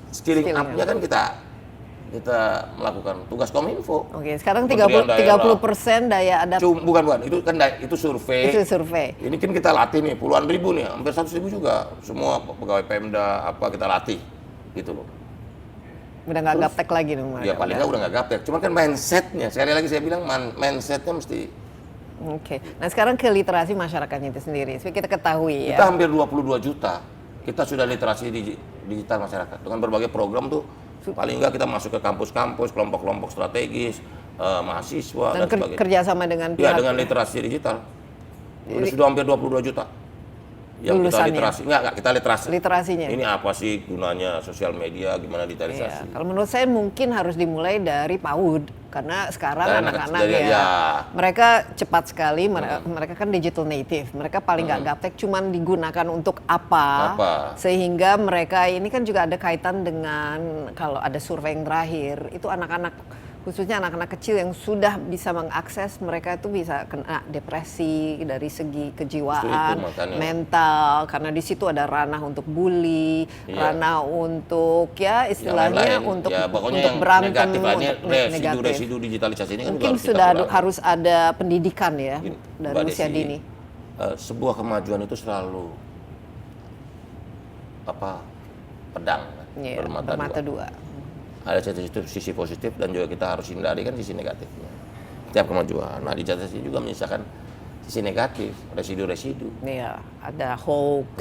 Skilling up-nya kan kita melakukan tugas Kominfo. Oke, sekarang Kementerian 30% daya adaptasi. Bukan, itu kan itu survei. Itu survei. Ini kan kita latih nih, puluhan ribu nih, hampir 100.000 juga. Semua pegawai Pemda, apa kita latih, gitu loh. Udah nggak gaptek lagi dong. Ya paling nggak udah nggak gaptek. Cuman kan mindsetnya, sekali lagi saya bilang mindsetnya mesti. Oke, nah sekarang ke literasi masyarakatnya itu sendiri. Seperti kita ketahui Kita ya. hampir 22 juta. Kita sudah literasi digital masyarakat dengan berbagai program tuh. Paling nggak kita masuk ke kampus-kampus, kelompok-kelompok strategis, mahasiswa Dan dan sebagainya. kerjasama dengan Ya pihak dengan literasi digital. Sudah hampir 22 juta. Yang kita Lulusannya? literasi. Enggak, kita literasi. literasinya. Ini apa sih gunanya sosial media, gimana Iya, digitalisasi? kalau menurut saya mungkin harus dimulai dari PAUD karena sekarang Dari anak-anak anak kecil, ya, ya. mereka cepat sekali, mereka kan digital native, mereka paling nggak gaptek, cuman digunakan untuk apa, sehingga mereka ini kan juga ada kaitan dengan kalau ada survei yang terakhir itu anak-anak khususnya anak-anak kecil yang sudah bisa mengakses, mereka itu bisa kena depresi dari segi kejiwaan, makanya. mental, karena di situ ada ranah untuk bully, Iya. ranah untuk ya istilahnya Yang lain-lain. untuk Ya, pokoknya untuk yang berantem, negatif lainnya, untuk negatif. residu digitalisasi ini kan Mungkin juga harus kita sudah kurangi. harus ada pendidikan ya dari Mbak usia Desi, dini. Sebuah kemajuan itu selalu pedang Iya, bermata dua. Ada sisi positif dan juga kita harus hindari kan sisi negatifnya. Setiap kemajuan. Nah, digitalisasi juga menyisakan sisi negatif, residu-residu. Iya, ada hoax,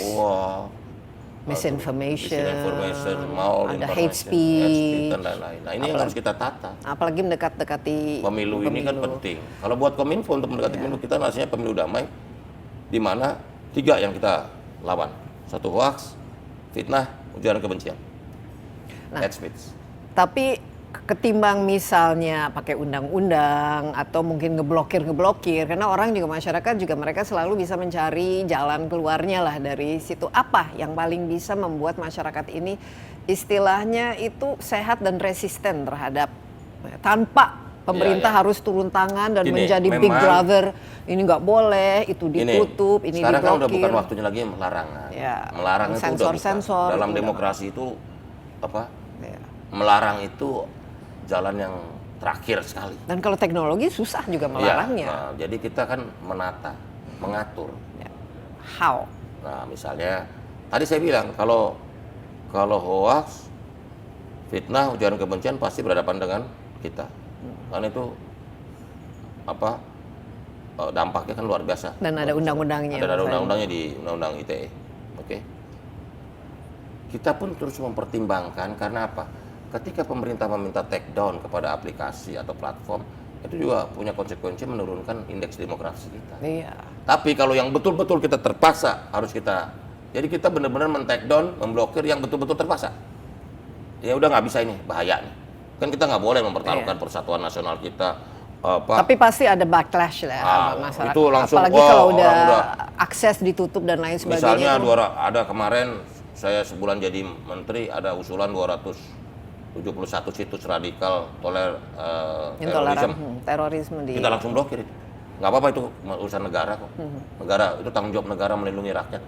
misinformation, ada hate speech dan lain-lain. Nah, ini yang harus kita tata. Apalagi mendekati Pemilu ini kan penting. Kalau buat Kominfo untuk mendekati pemilu, kita nasinya pemilu damai, di mana 3 yang kita lawan. 1 hoax, fitnah, ujaran kebencian, hate speech. Tapi ketimbang misalnya pakai undang-undang atau mungkin ngeblokir, karena orang juga masyarakat juga mereka selalu bisa mencari jalan keluarnya lah dari situ. Apa yang paling bisa membuat masyarakat ini istilahnya itu sehat dan resisten terhadap tanpa pemerintah harus turun tangan dan menjadi big brother. Ini nggak boleh, itu ditutup, ini sekarang diblokir. Sekarang kan udah bukan waktunya lagi larangan. Ya, melarang itu udah sensor dalam demokrasi itu melarang itu jalan yang terakhir sekali. Dan kalau teknologi susah juga melarangnya. Ya, nah, jadi kita kan menata, mengatur. Ya. How? Nah, misalnya tadi saya bilang kalau hoax, fitnah, ujaran kebencian pasti berhadapan dengan kita. Karena itu dampaknya kan luar biasa. Dan ada undang-undangnya. Ada undang-undangnya di Undang-Undang ITE. Oke. Kita pun terus mempertimbangkan karena apa? Ketika pemerintah meminta take down kepada aplikasi atau platform, itu juga punya konsekuensi menurunkan indeks demokrasi kita. Iya. Tapi kalau yang betul-betul kita terpaksa harus jadi kita benar-benar men-take down, memblokir yang betul-betul terpaksa. Ya udah nggak bisa ini, bahaya nih. Kan kita nggak boleh mempertaruhkan persatuan nasional kita. Tapi pasti ada backlash lah masyarakat. Itu langsung, apalagi kalau udah akses ditutup dan lain sebagainya. Misalnya ada kemarin saya sebulan jadi menteri ada usulan 271 situs radikal terorisme kita langsung blokir itu. Nggak apa-apa, itu urusan negara kok. Negara itu tanggung jawab negara melindungi rakyat.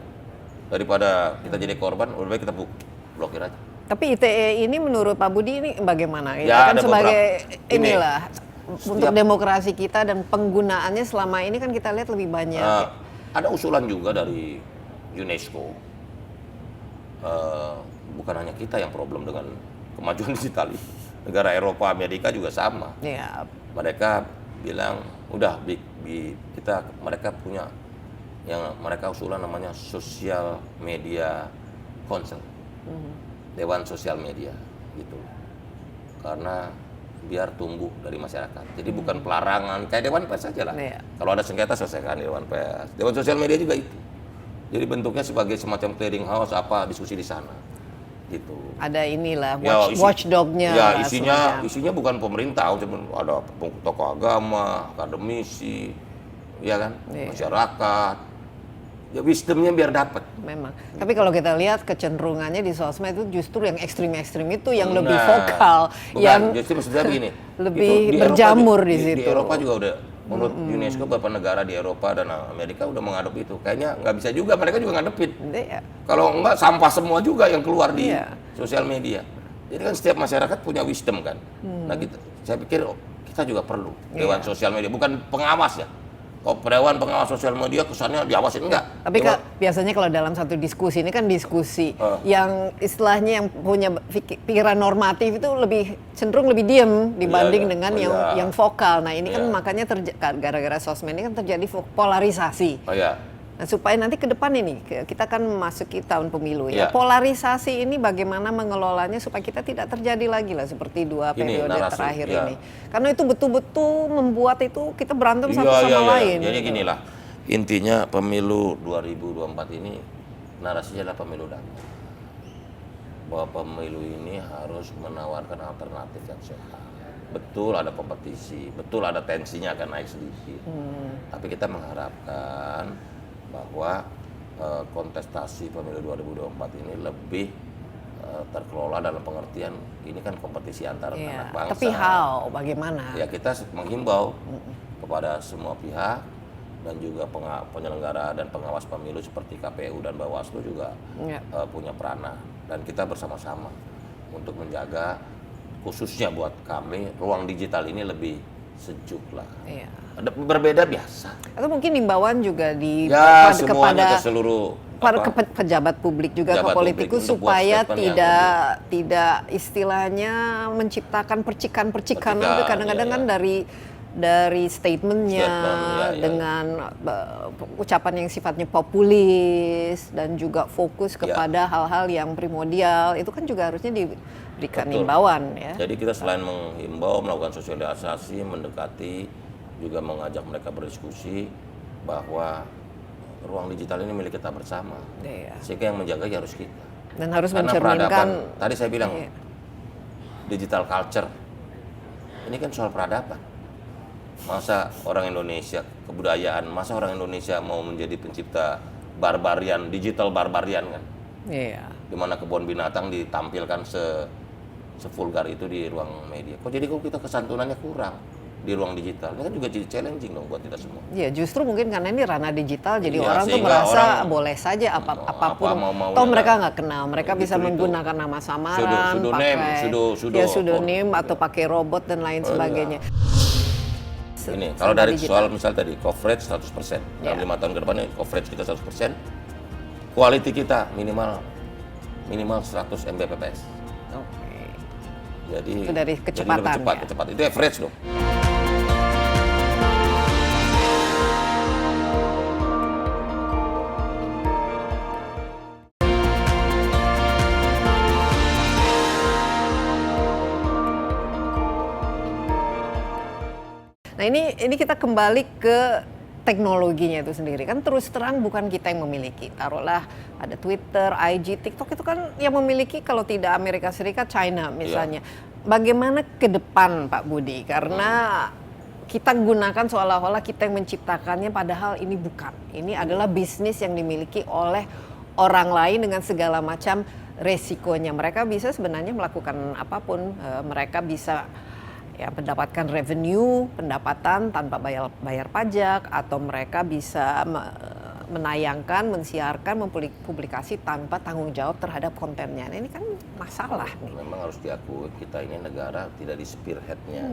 Daripada kita jadi korban, lebih baik kita blokir aja. Tapi ITE ini menurut Pak Budi ini bagaimana? Ya, Kan ada sebagai beberapa. inilah untuk Setiap- demokrasi kita dan penggunaannya selama ini kan kita lihat lebih banyak. Ada usulan juga dari UNESCO. Bukan hanya kita yang problem dengan kemajuan digital ini. Negara Eropa, Amerika juga sama. Ya, Mereka bilang udah mereka punya yang mereka usulan namanya Social Media Council, Dewan Sosial Media gitu, karena biar tumbuh dari masyarakat. Jadi bukan pelarangan kayak Dewan Pers saja lah. Iya. Kalau ada sengketa selesaikan di Dewan Pers. Dewan Sosial Media juga itu. Jadi bentuknya sebagai semacam clearing house, apa diskusi di sana gitu. ada inilah Ya, watchdognya. Ya, lah semacam. isinya bukan pemerintah, cuma ada tokoh agama, akademisi, ya kan, Iya. masyarakat. Ya wisdomnya biar dapat. Memang. Tapi kalau kita lihat kecenderungannya di sosmed itu justru yang ekstrim-ekstrim itu yang lebih Nah, vokal, bukan, yang justru maksudnya begini. lebih itu di berjamur Eropa, di Di situ. Eropa juga udah, menurut UNESCO beberapa negara di Eropa dan Amerika udah mengadop itu. Kayaknya nggak bisa juga, mereka juga ngadepin. Iya. Kalau enggak sampah semua juga yang keluar di Iya. sosial media. Jadi kan setiap masyarakat punya wisdom kan. Nah saya pikir kita juga perlu Dewan Iya. Sosial Media, bukan pengawas ya. Kalau Dewan Pengawas Sosial Media kesannya diawasin, enggak. Tapi Dewan- biasanya kalau dalam satu diskusi ini kan diskusi yang istilahnya yang punya pikiran normatif itu lebih cenderung lebih diem dibanding Iya, dengan iya. yang vokal. Nah ini kan Iya. makanya gara-gara sosmed ini kan terjadi polarisasi. Oh ya, Nah, supaya nanti ke depan ini kita kan memasuki tahun pemilu ya. Iya. Polarisasi ini bagaimana mengelolanya supaya kita tidak terjadi lagi lah seperti dua Ini, periode narasi, terakhir ya. ini. Karena itu betul-betul membuat itu kita berantem satu iya, sama iya, iya. lain. Jadi gitu. gini lah, intinya pemilu 2024 ini narasinya adalah pemilu damai. Bahwa pemilu ini harus menawarkan alternatif yang sehat. Betul ada kompetisi, betul ada tensinya akan naik sedikit. Tapi kita mengharapkan bahwa kontestasi pemilu 2024 ini lebih terkelola dalam pengertian ini kan kompetisi antara Iya. anak bangsa. Tapi bagaimana? Ya kita menghimbau kepada semua pihak dan juga penyelenggara dan pengawas pemilu seperti KPU dan Bawaslu juga Ya. punya peranan, dan kita bersama-sama untuk menjaga khususnya buat kami ruang digital ini lebih sejuk lah. Iya. Ada berbeda biasa. Atau mungkin himbauan juga Ya semuanya kepada ke seluruh para apa, pejabat publik juga Pejabat ke politikus publik untuk buat supaya statement yang tidak istilahnya menciptakan percikan-percikan Percikan, itu kadang-kadang iya, kan iya. dari statementnya Statement, iya, iya. dengan ucapan yang sifatnya populis dan juga fokus kepada hal-hal yang primordial itu kan juga harusnya diberikan Betul. himbauan ya. Jadi kita selain menghimbau, melakukan sosialisasi, mendekati, juga mengajak mereka berdiskusi bahwa ruang digital ini milik kita bersama. Iya. Sehingga yang menjaga ya harus kita. Dan harus Karena mencerminkan peradaban, tadi saya bilang Iya. digital culture, ini kan soal peradaban. Masa orang Indonesia, kebudayaan, masa orang Indonesia mau menjadi pencipta barbarian, digital barbarian kan? Iya. Dimana kebun binatang ditampilkan sevulgar itu di ruang media. Kok jadi kalau kita kesantunannya kurang di ruang digital, ini kan juga jadi challenging dong buat kita semua. Ya justru mungkin karena ini ranah digital, jadi Iya, orang tuh sehingga merasa orang boleh saja apapun. mau-maunya Toh mereka lah. nggak kenal, mereka Gitu, bisa itu. menggunakan nama samaran, Pseudonym, pakai pseudonym atau pakai robot dan lain sebagainya. Ini kalau dari digital. soal misal tadi coverage 100%, dalam Ya. 5 tahun ke depan ini coverage kita 100%, quality kita minimal 100 Mbps. Oke. Jadi Itu dari jadi kecepatan, lebih cepat, ya? kecepatan. Itu average dong. Nah ini kita kembali ke teknologinya itu sendiri, kan terus terang bukan kita yang memiliki. Taruhlah ada Twitter, IG, TikTok itu kan yang memiliki kalau tidak Amerika Serikat, China misalnya. Bagaimana ke depan Pak Budi? Karena kita gunakan seolah-olah kita yang menciptakannya, padahal ini bukan. Ini adalah bisnis yang dimiliki oleh orang lain dengan segala macam resikonya. Mereka bisa sebenarnya melakukan apapun. Mereka bisa ya mendapatkan revenue, pendapatan tanpa bayar pajak, atau mereka bisa menayangkan, mensiarkan, mempublikasi tanpa tanggung jawab terhadap kontennya. Nah, ini kan masalah nih. Memang harus diakui kita ini negara tidak di spearhead-nya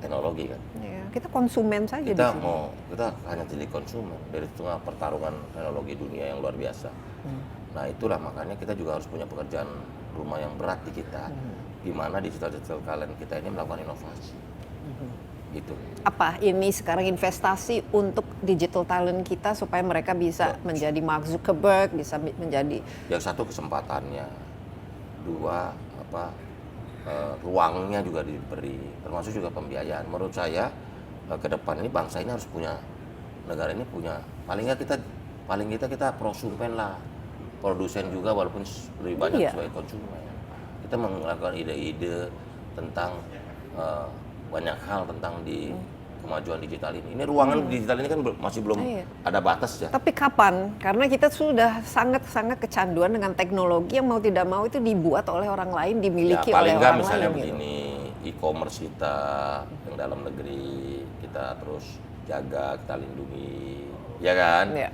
teknologi kan. Ya, kita konsumen saja di sini. Kita hanya jadi konsumen dari tengah pertarungan teknologi dunia yang luar biasa. Nah itulah makanya kita juga harus punya pekerjaan rumah yang berat di kita, di mana digital talent kita ini melakukan inovasi. Gitu. Apa ini sekarang investasi untuk digital talent kita supaya mereka bisa menjadi Mark Zuckerberg, bisa menjadi yang satu kesempatannya, dua ruangnya juga diberi, termasuk juga pembiayaan. Menurut saya ke depan ini bangsa ini harus punya, negara ini punya, paling nggak kita prosumen lah, produsen juga walaupun lebih banyak sebagai konsumen. Kita melakukan ide-ide tentang banyak hal tentang di kemajuan digital ini. Ini ruangan digital ini kan masih belum ada batas ya. Tapi kapan? Karena kita sudah sangat kecanduan dengan teknologi yang mau tidak mau itu dibuat oleh orang lain, dimiliki oleh orang lain. Paling nggak misalnya begini, e-commerce kita yang dalam negeri kita terus jaga, kita lindungi, ya kan? Ya.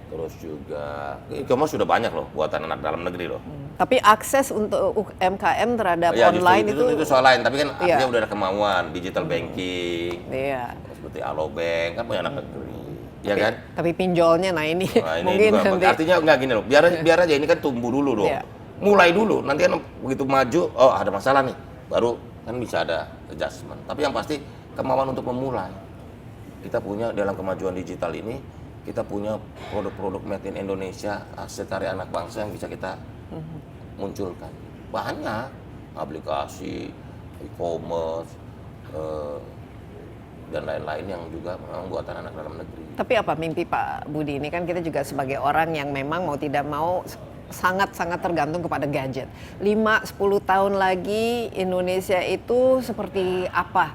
Terus juga e-commerce sudah banyak loh buatan anak dalam negeri loh. Tapi akses untuk UMKM terhadap online itu soal lain. Tapi kan artinya udah ada kemauan digital banking, seperti Alobank kan punya anak negeri, ya kan? Tapi pinjolnya, ini mungkin juga, nanti. Artinya nggak gini loh. Biar aja ini kan tumbuh dulu dong. Mulai dulu. Nanti kan begitu maju, ada masalah nih, baru kan bisa ada adjustment. Tapi yang pasti kemauan untuk memulai. Kita punya dalam kemajuan digital ini, kita punya produk-produk made in Indonesia, hasil karya anak bangsa yang bisa kita munculkan. Banyak aplikasi, e-commerce, dan lain-lain yang juga memang buatan anak dalam negeri. Tapi apa mimpi Pak Budi ini kan kita juga sebagai orang yang memang mau tidak mau sangat-sangat tergantung kepada gadget. 5-10 tahun lagi Indonesia itu seperti apa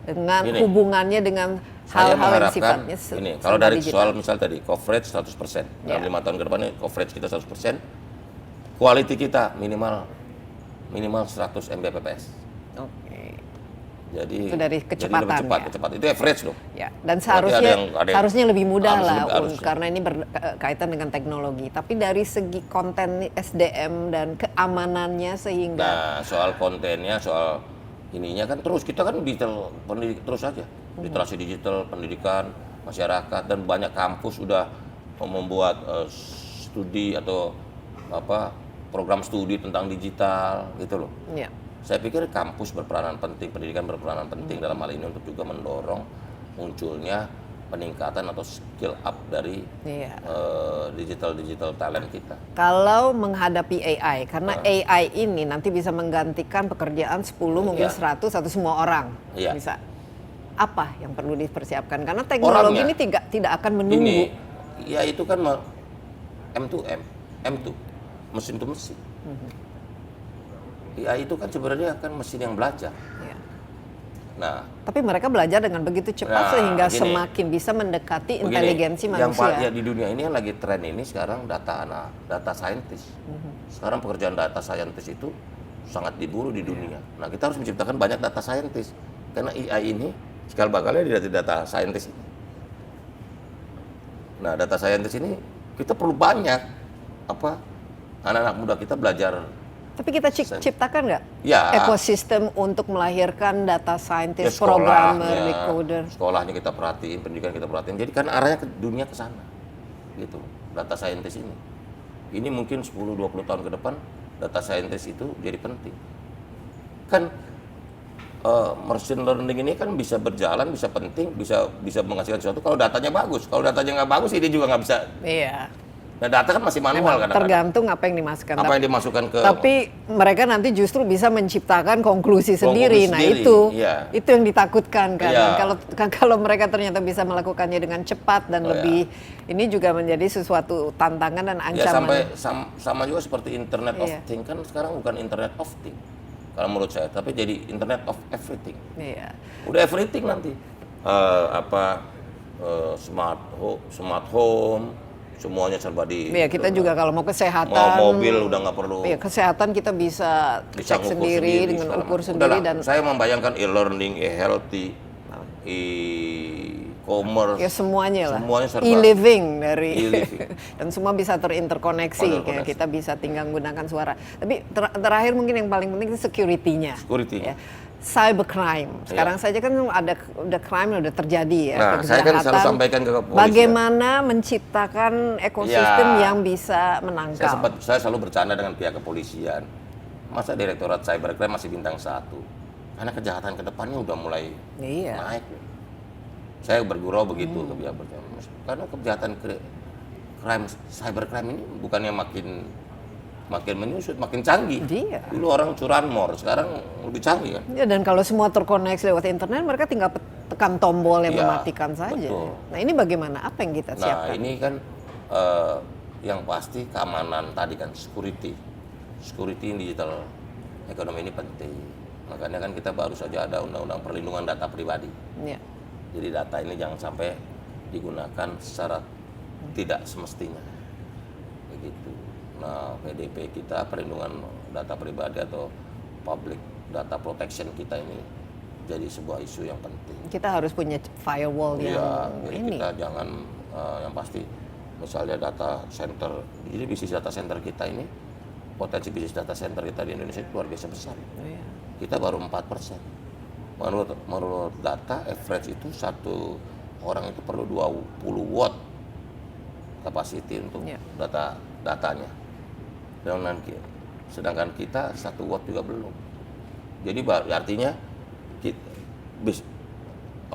dengan hubungannya dengan hal-hal yang sifatnya ini, kalau dari digital. Soal misal tadi coverage 100%, dalam 5 tahun ke depan ini coverage kita 100%, quality kita minimal 100 Mbps. Oke. Jadi itu dari kecepatan. Jadi cepat. Itu average loh. Ya, dan seharusnya lebih mudah karena ini berkaitan dengan teknologi. Tapi dari segi konten SDM dan keamanannya sehingga. Nah, soal kontennya, soal ininya kan terus kita kan digital pendidik terus aja. Literasi digital, pendidikan masyarakat, dan banyak kampus sudah membuat studi atau program studi tentang digital gitu loh. Ya. Saya pikir kampus berperanan penting, pendidikan berperanan penting dalam hal ini untuk juga mendorong munculnya peningkatan atau skill up dari digital talent kita. Kalau menghadapi AI, karena AI ini nanti bisa menggantikan pekerjaan 10 mungkin 100 atau semua orang bisa. Apa yang perlu dipersiapkan? Karena teknologi ini tidak akan menunggu. Ya itu kan M2M, M2, mesin to mesin. AI itu kan sebenarnya kan mesin yang belajar. Nah, tapi mereka belajar dengan begitu cepat sehingga semakin bisa mendekati inteligensi manusia. Yang di dunia ini yang lagi tren ini sekarang data scientist. Sekarang pekerjaan data scientist itu sangat diburu di dunia. Nah, kita harus menciptakan banyak data scientist karena AI ini sekali bakalnya di data scientist ini. Nah, data scientist ini kita perlu banyak anak-anak muda kita belajar. Tapi kita ciptakan nggak ekosistem untuk melahirkan data scientist, programmer, decoder? Sekolahnya kita perhatiin, pendidikan kita perhatiin. Jadi kan arahnya ke dunia ke sana, gitu. Data scientist ini. Ini mungkin 10-20 tahun ke depan data scientist itu jadi penting. Kan machine learning ini kan bisa berjalan, bisa penting, bisa menghasilkan sesuatu kalau datanya bagus. Kalau datanya nggak bagus, ini juga nggak bisa. Iya. Nah, data kan masih manual kadang-kadang. Tergantung apa yang dimasukkan. Apa yang dimasukkan ke. Tapi mereka nanti justru bisa menciptakan konklusi sendiri. Nah, itu yang ditakutkan kan. Kalau mereka ternyata bisa melakukannya dengan cepat dan lebih, ini juga menjadi sesuatu tantangan dan ancaman. Sama juga seperti Internet of Things kan sekarang bukan Internet of Things kalau menurut saya, tapi jadi Internet of Everything. Udah everything nanti. Smart home, semuanya serba di. Iya, kita juga kalau mau kesehatan. Mobil udah nggak perlu. Iya, kesehatan kita bisa cek sendiri dengan ukur sendiri. Dan saya membayangkan e-learning, e-healthy, e-commerce e-commerce, Ya semuanya lah. semuanya serba E-living dari e-living. dan semua bisa terinterkoneksi. Kayak kita bisa tinggal gunakan suara. Tapi terakhir mungkin yang paling penting itu security-nya. Security-nya. Ya. Cybercrime. Sekarang saja kan udah crime udah terjadi ya. Nah, saya kan selalu sampaikan ke kepolisian. Bagaimana menciptakan ekosistem yang bisa menangkal. Saya selalu bercanda dengan pihak kepolisian. Masa Direktorat Cybercrime masih bintang 1? Karena kejahatan ke depannya udah mulai naik. Saya bergurau begitu ke pihak bertanya. Karena kejahatan cybercrime ini bukannya makin menyusut, makin canggih. Iya. Dulu orang curanmor, sekarang lebih canggih kan. Ya, dan kalau semua terkoneksi lewat internet, mereka tinggal tekan tombol yang mematikan saja. Betul. Nah ini bagaimana? Apa yang kita siapkan? Nah ini kan yang pasti keamanan tadi kan, security in digital ekonomi ini penting. Makanya kan kita baru saja ada undang-undang perlindungan data pribadi. Ya. Jadi data ini jangan sampai digunakan secara tidak semestinya. Begitu. Nah, PDP kita, perlindungan data pribadi atau public data protection kita ini jadi sebuah isu yang penting. Kita harus punya firewall yang ini. Kita jangan yang pasti misalnya data center, jadi bisnis data center kita ini, potensi bisnis data center kita di Indonesia itu luar biasa besar. Kita baru 4%. Menurut data, average itu satu orang itu perlu 20 watt capacity untuk datanya. Sedangkan kita 1 watt juga belum. Jadi artinya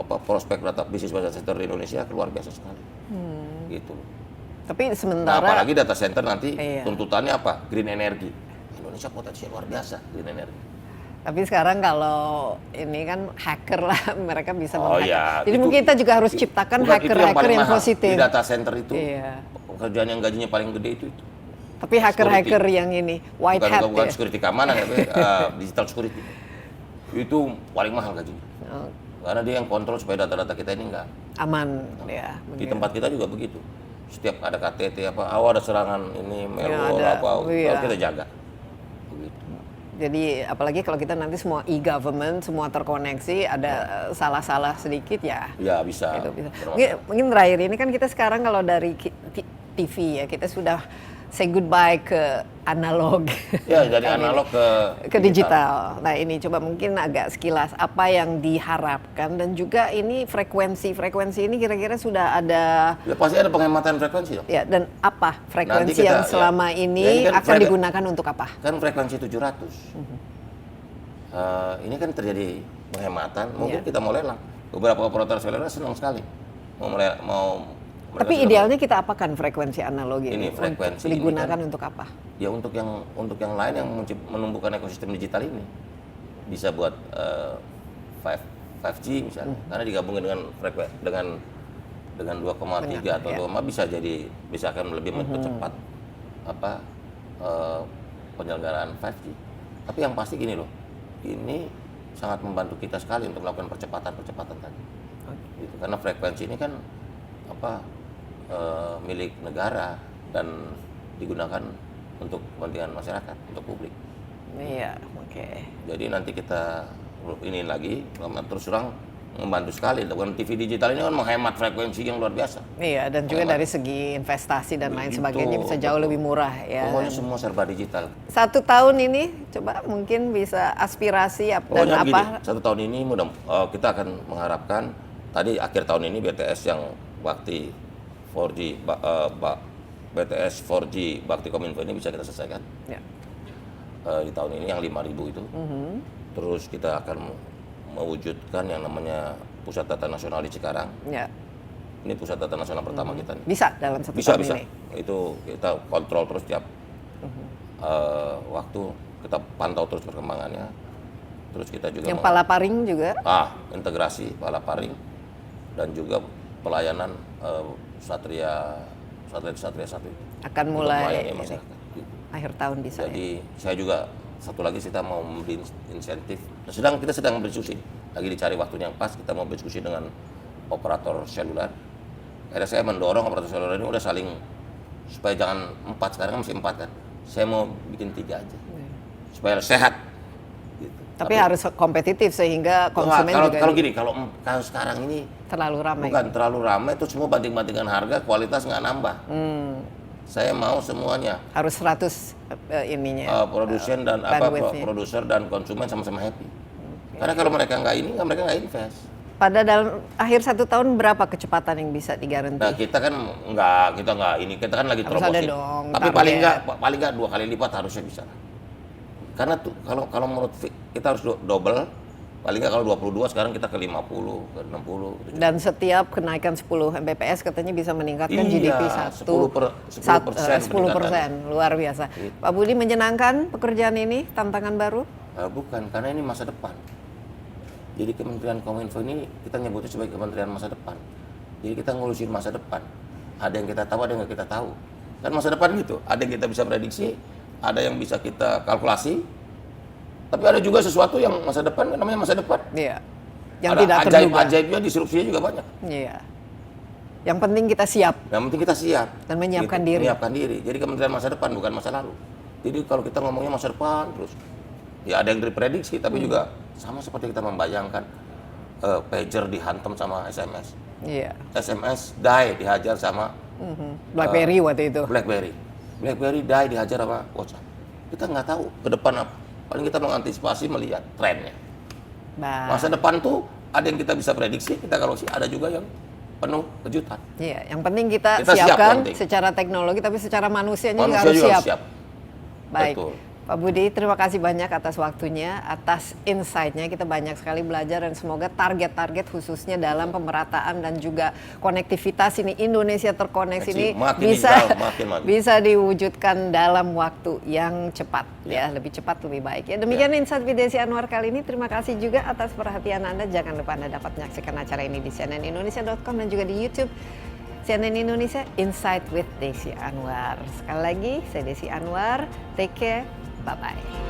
prospek data bisnis data center di Indonesia luar biasa sekali. Gitu. Tapi sementara apalagi data center nanti tuntutannya apa? Green energy. Indonesia potensinya luar biasa green energy. Tapi sekarang kalau ini kan hacker lah, mereka bisa menghack. Jadi mungkin kita juga harus ciptakan hacker-hacker yang positif. Di data center itu, pekerjaan yang gajinya paling gede itu. Tapi hacker-hacker yang ini, white hat bukan security keamanan ya, digital security. Itu paling mahal gajinya. Karena dia yang kontrol supaya data-data kita ini enggak aman. Ya, di tempat kita juga begitu. Setiap ada KTT ada serangan ini, malware harus kita jaga. Jadi apalagi kalau kita nanti semua e-government, semua terkoneksi, ada salah-salah sedikit ya. Ya bisa. Mungkin terakhir ini kan kita sekarang kalau dari TV ya, kita sudah say goodbye ke analog. Ya, dari analog ke digital. Nah ini coba mungkin agak sekilas apa yang diharapkan dan juga ini frekuensi ini kira-kira sudah ada. Ya pasti ada penghematan frekuensi dong. Ya dan apa frekuensi yang selama ini kan akan digunakan untuk apa? Kan frekuensi 700. Ini kan terjadi penghematan. Mungkin kita mau lelang. Beberapa operator seluler senang sekali mau. Tapi idealnya kita apakan frekuensi analog ini? Frekuensi digunakan ini kan, untuk apa? Ya untuk yang lain yang menumbuhkan ekosistem digital ini bisa buat 5G misalnya, karena digabungin dengan 2,3 atau 2 bisa akan lebih mempercepat penyelenggaraan 5G. Tapi yang pasti gini loh, ini sangat membantu kita sekali untuk melakukan percepatan tadi. Gitu. Karena frekuensi ini kan milik negara dan digunakan untuk kepentingan masyarakat, untuk publik. Iya, oke. Jadi nanti kita ini lagi, terus terang membantu sekali. Dengan TV digital ini kan menghemat frekuensi yang luar biasa. Iya, dan juga dari segi investasi dan lain sebagainya bisa jauh lebih murah ya. Pokoknya semua serba digital. 1 tahun ini coba mungkin bisa aspirasi dan apa? Gini, 1 tahun ini kita akan mengharapkan tadi akhir tahun ini BTS yang bakti 4G, BTS 4G Bakti Kominfo ini bisa kita selesaikan. Ya. Di tahun ini yang 5.000 itu. Terus kita akan mewujudkan yang namanya Pusat Data Nasional di Cikarang. Ya. Ini Pusat Data Nasional pertama kita nih. Bisa dalam 1 tahun bisa. ini? Itu kita kontrol terus tiap waktu, kita pantau terus perkembangannya. Terus kita juga yang Palaparing juga? Integrasi Palaparing dan juga pelayanan satelit Satria 1 itu akan mulai akhir tahun bisa. Jadi saya juga satu lagi kita mau memberi insentif. Kita sedang berdiskusi, lagi dicari waktunya yang pas. Kita mau berdiskusi dengan operator seluler. Akhirnya saya mendorong operator seluler ini udah saling supaya jangan 4, sekarang kan masih 4 kan. Saya mau bikin 3 aja supaya sehat. Gitu. Tapi harus kompetitif sehingga konsumen juga. Kalau gini, kalau sekarang ini terlalu ramai. Bukan terlalu ramai, itu semua banding-bandingan harga, kualitas nggak nambah. Saya mau semuanya. Harus 100 ininya. Produsen dan produser dan konsumen sama-sama happy. Karena kalau mereka nggak ini, mereka nggak invest. Pada dalam akhir 1 tahun berapa kecepatan yang bisa digaranti? Nah, kita kan kita nggak ini, kita kan lagi Harus ada terobosin. dong, Tapi target. paling nggak 2 kali lipat harusnya bisa. Karena tuh kalau menurut kita harus double, paling nggak kalau 22 sekarang kita ke 50, ke 60. Dan setiap kenaikan 10 Mbps katanya bisa meningkatkan Iya, GDP 10%, luar biasa. Gitu. Pak Budi, menyenangkan pekerjaan ini, tantangan baru? Bukan, karena ini masa depan. Jadi Kementerian Kominfo ini kita nyebutnya sebagai Kementerian Masa Depan. Jadi kita ngurusin masa depan. Ada yang kita tahu, ada yang nggak kita tahu. Kan masa depan gitu, ada yang kita bisa prediksi, ada yang bisa kita kalkulasi, tapi ada juga sesuatu yang masa depan, namanya masa depan. Iya. Yang Ada tidak terduga. ajaibnya, disrupsinya juga banyak. Iya. Yang penting kita siap. Yang penting kita siap. Dan menyiapkan diri. Menyiapkan diri. Jadi Kementerian Masa Depan, bukan masa lalu. Jadi kalau kita ngomongnya masa depan terus, ya ada yang diprediksi, tapi juga sama seperti kita membayangkan pager dihantam sama SMS. Iya. SMS die dihajar sama BlackBerry waktu itu. BlackBerry die dihajar sama WhatsApp. Kita nggak tahu ke depan apa. Paling kita mengantisipasi melihat trennya. Masa depan tuh ada yang kita bisa prediksi, kita kalau sih ada juga yang penuh kejutan. Iya, yang penting kita Kita siap, siapkan penting. secara teknologi, tapi secara manusianya juga Manusia harus juga siap. harus siap. Baik. Betul. Pak Budi, terima kasih banyak atas waktunya, atas insight-nya. Kita banyak sekali belajar dan semoga target-target khususnya dalam pemerataan dan juga konektivitas ini, Indonesia terkoneksi ini Makin bisa digital, makin maju. bisa diwujudkan dalam waktu yang cepat, ya lebih cepat lebih baik. Ya demikian Insight with Desi Anwar kali ini. Terima kasih juga atas perhatian Anda. Jangan lupa Anda dapat menyaksikan acara ini di cnnindonesia.com dan juga di YouTube CNN Indonesia Insight with Desi Anwar. Sekali lagi, saya Desi Anwar. Take care. Bye-bye.